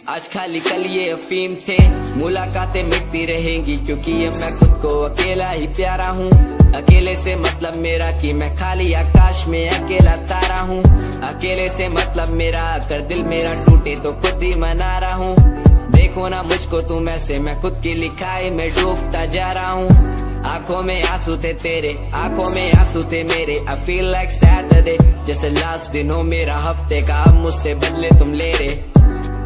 आज खाली कल ये अफीम थे। मुलाकातें मिटती रहेंगी क्योंकि अब मैं खुद को अकेला ही प्यारा हूँ। अकेले से मतलब मेरा कि मैं खाली आकाश में अकेला तारा हूँ। अकेले से मतलब मेरा अगर दिल मेरा टूटे तो खुद ही मना रहा हूँ। देखो ना मुझको तुम ऐसे, मैं खुद की लिखाई में डूबता जा रहा हूँ। आंखों में आंसू थे तेरे, आंखों में आंसू थे मेरे। I feel like Saturday, जैसे लास्ट दिन हो मेरा हफ्ते का, अब मुझसे बदले तुम ले रहे।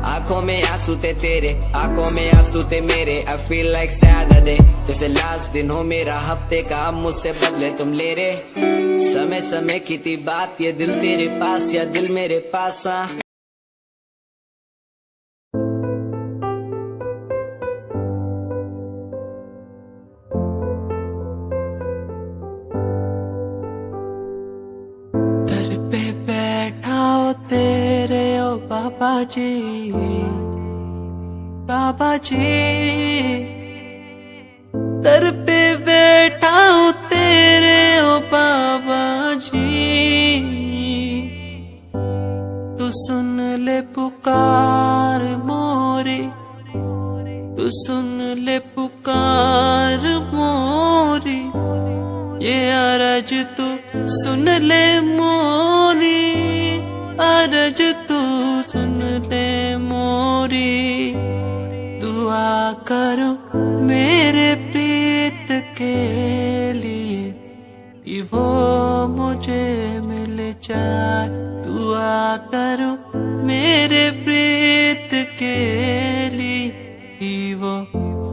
आंखों में आंसू थे तेरे, आंखों में आंसू थे मेरे। I feel like Saturday, जैसे लास्ट दिन हो मेरा हफ्ते का, अब मुझसे बदले तुम ले रहे। समय समय की थी बात, ये दिल तेरे पास या दिल मेरे पास। बाबा जी, बाबा जी, दर पे बैठा हूँ तेरे ओ बाबा जी। तू सुन ले पुकार मोरी, तू सुन ले पुकार मोरी। ये अरज तू सुन ले मोरी, अरज तू सुन ले मोरी। दुआ करो मेरे प्रीत के लिए कि वो मुझे मिल जाए। दुआ करो मेरे प्रीत के लिए कि वो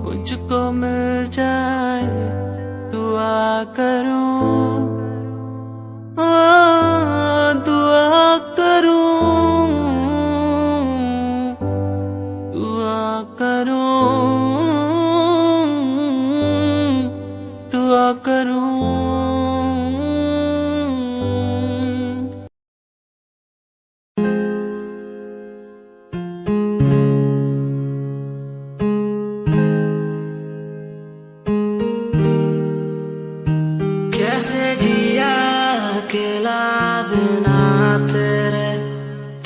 मुझको मिल जाए। दुआ करो, दुआ करूं, दुआ करूं, दुआ करूं। कैसे जिया अकेला बिना तेरे,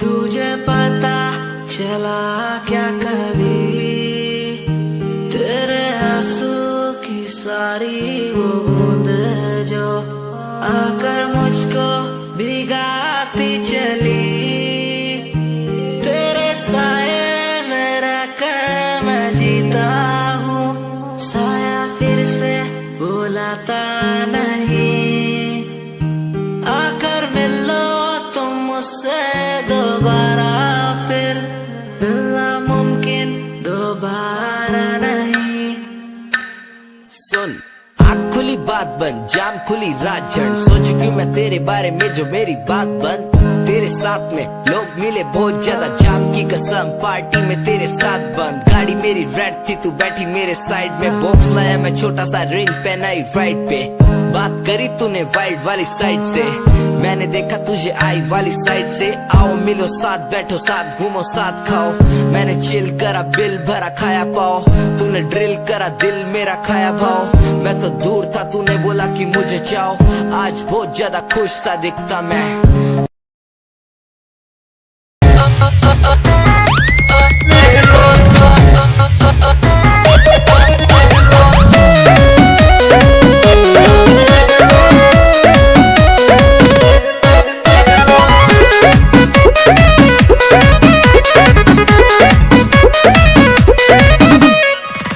तुझे पता चला क्या कभी। तेरे आंसू की सारी वो बूंद जो आकर मुझको भिगाती चली। तेरे साए में रहकर मैं जीता हूँ, जाता नहीं, आकर मिलो तुम मुझसे दोबारा, फिर मिलना मुमकिन दोबारा नहीं। सुन, आँख खुली बात बन, जाम खुली रात झड़, सोच क्यों मैं तेरे बारे में जो मेरी बात बन। तेरे साथ में लोग मिले बहुत ज्यादा, जाम की कसम पार्टी में तेरे साथ बंद। गाड़ी मेरी रेड थी, तू बैठी मेरे साइड में, बॉक्स लाया मैं छोटा सा, रिंग पहनाई राइट पे। बात करी तूने वाइल्ड वाली साइड से, मैंने देखा तुझे आई वाली साइड से। आओ मिलो साथ, बैठो साथ, घूमो साथ, खाओ। मैंने चिल करा, बिल भरा, खाया पाओ। तूने ड्रिल करा, दिल मेरा खाया भाव। मैं तो दूर था, तूने बोला कि मुझे चाहो। आज बहुत ज्यादा खुश सा दिखता मैं।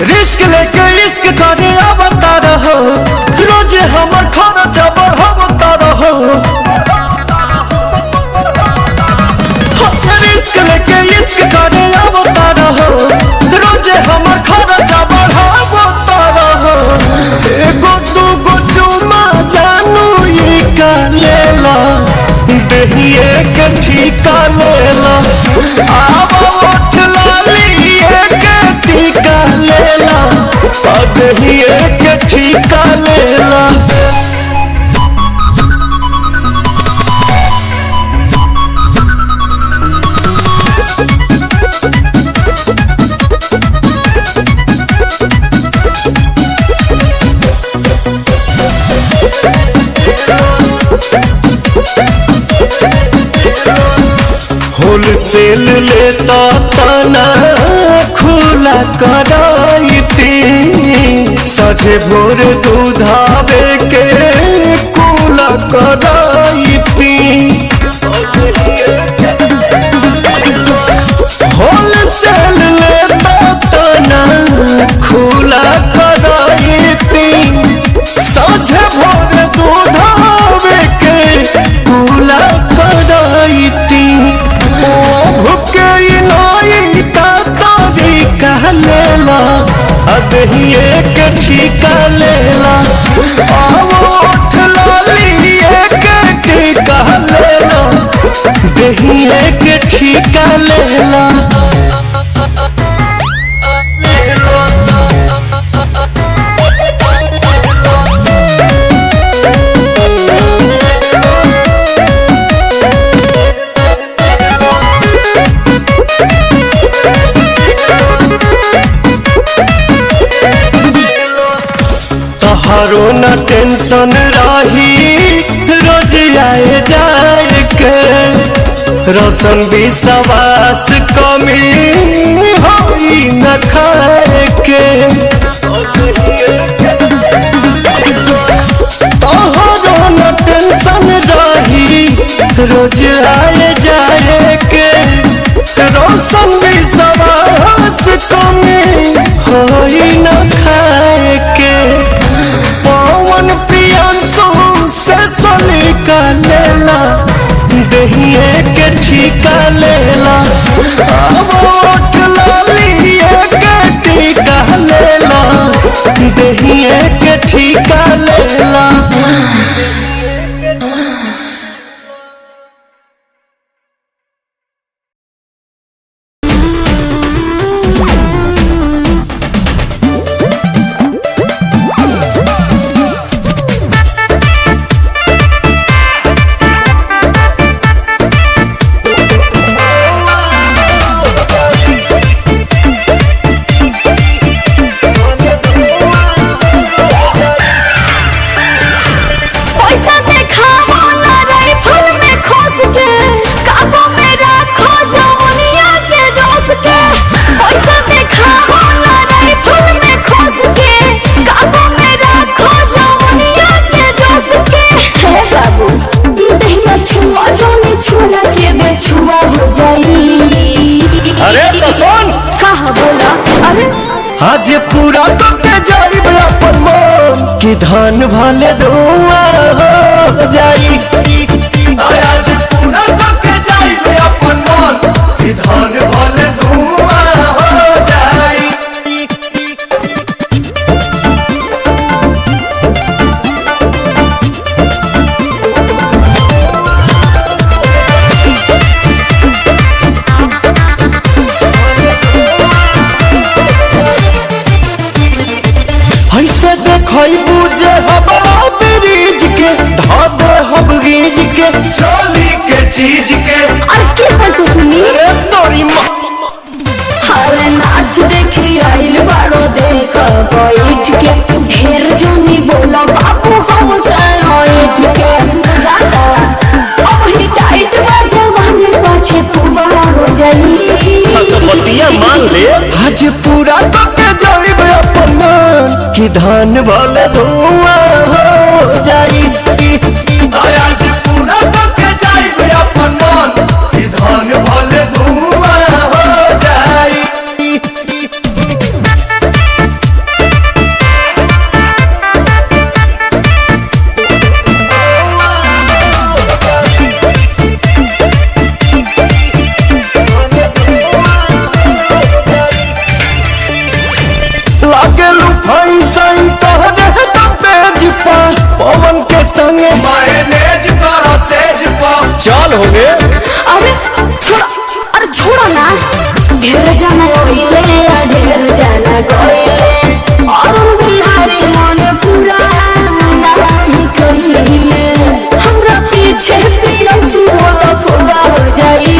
रिस्क लेके इश्क करे आवता रहो, रोज हमर खर्चा बढ़ावता रहो। रिस्क लेके इश्क करे आवता रहो, रोज हमर खर्चा बढ़ावता रहो। एगो दूगो चुमा जानू ई का लेला, देहिए के ठीका लेला। आवा उठ लाली के ठीका लेला, देहिए के ठीका लेला। होलसेल लेता तना खुला कराईती, सझे भोर दूधावे के कुला कराईती। होलसेल लेता तना खुला कराईती, सझे भोर दूधावे के कुला कराईती। देहिए के ठीका लेला, ओठ लाली के ठीका लेला, देहिए के ठीका लेला। तहारो न टेंशन रही, रोज आए जाए के। रोशन विश्वास कमी होई न खाए के। तहारो न टेंशन रही, रोज आए जाए के। रोशन विश्वास कमी होई न खाए के। पवन प्रियांशु से सलीका लेला, देहिए के ठीका लेला। ओठ लाली के ठीका लेला, देहिए के ठीका लेला। आज पूरा करके जाइब अपन मन, कि धान भले धुआं हो जाई। आज पूरा करके जाई अपन मन कि धान भले धुआं हो जाई। ऐसे देखई बुझे हवा ब्रिज के धाद हब गीज के चोली के चीज के। अरे के बोलছো তুমি? अरे तोरी माँ हाले नाच देखी आइल बारो देख बैठ के ढेर जनी बोला बाबू हम साइड के जाता अब ही टाइट बाजा बाजे पाछे पूरा हो जाई। बतिया मान ले आज पूरा करके जाई अपन मन कि धान भले धुआं हो जाई। आज पूरा करके जाई अपन मन कि धान भले धुआं हो जाई। लागेलू फाइन साइन तहरे पेज पा पवन के संगे मायनेज करा सेज पा चल हो गे। अरे छोड़ा, अरे छोड़ो ना। ढेर जाना कोइले ढेर जाना कोइले और उन बिहारी मन पूरा नहीं कहिले हमरा पीछे प्रियंसु बोला पूरा हो जाई।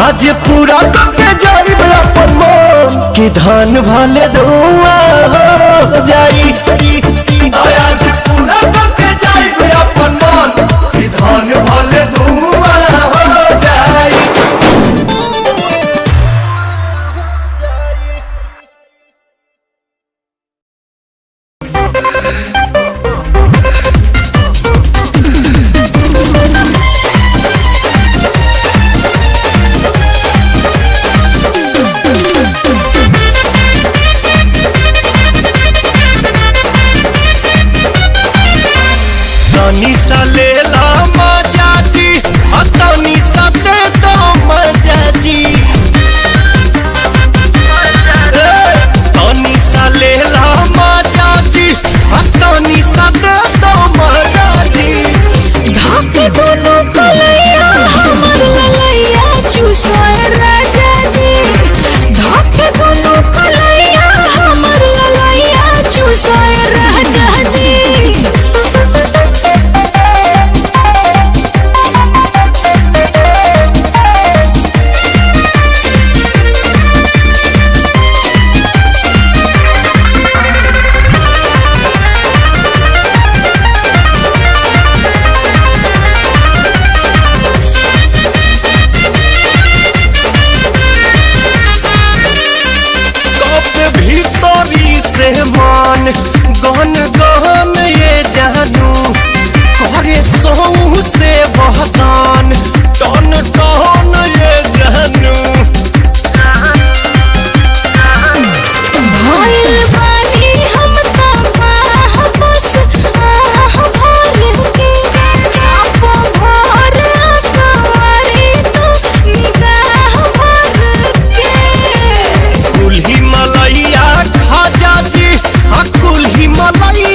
आज पूरा करके जाई अपन मन कि धान भले धुआं हो जाई। आज पूरा करके जाई अपन मन कि धान भले धुआं हो जाई। तनी सा ले ला मजा जी तनी सा दे दो मजा जी। तनी सा ले ला मजा जी तनी सा दे दो मजा जी। धाके दोनों कलैया हमर ललैया चूसोए राजा जी। धाके दोनों कलैया हमर ललैया चूसोए राजा जी। भीतरी से मान गहन गहन ये जानू करे सहू से बहतान टन टन ये जानू। भइल बानी हम तबाह बस आह भर के आप भर करी तू निगाह भर के। कुल्ही मलैया खाजा जी कुल्ही मलैया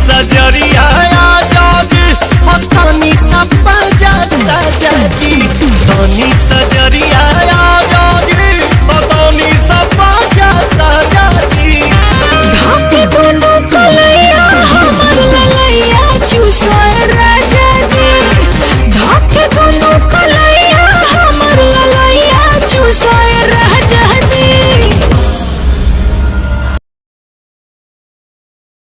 सजरिया आजा जी हो तनी सा पाजा साजा जी तनी सजरिया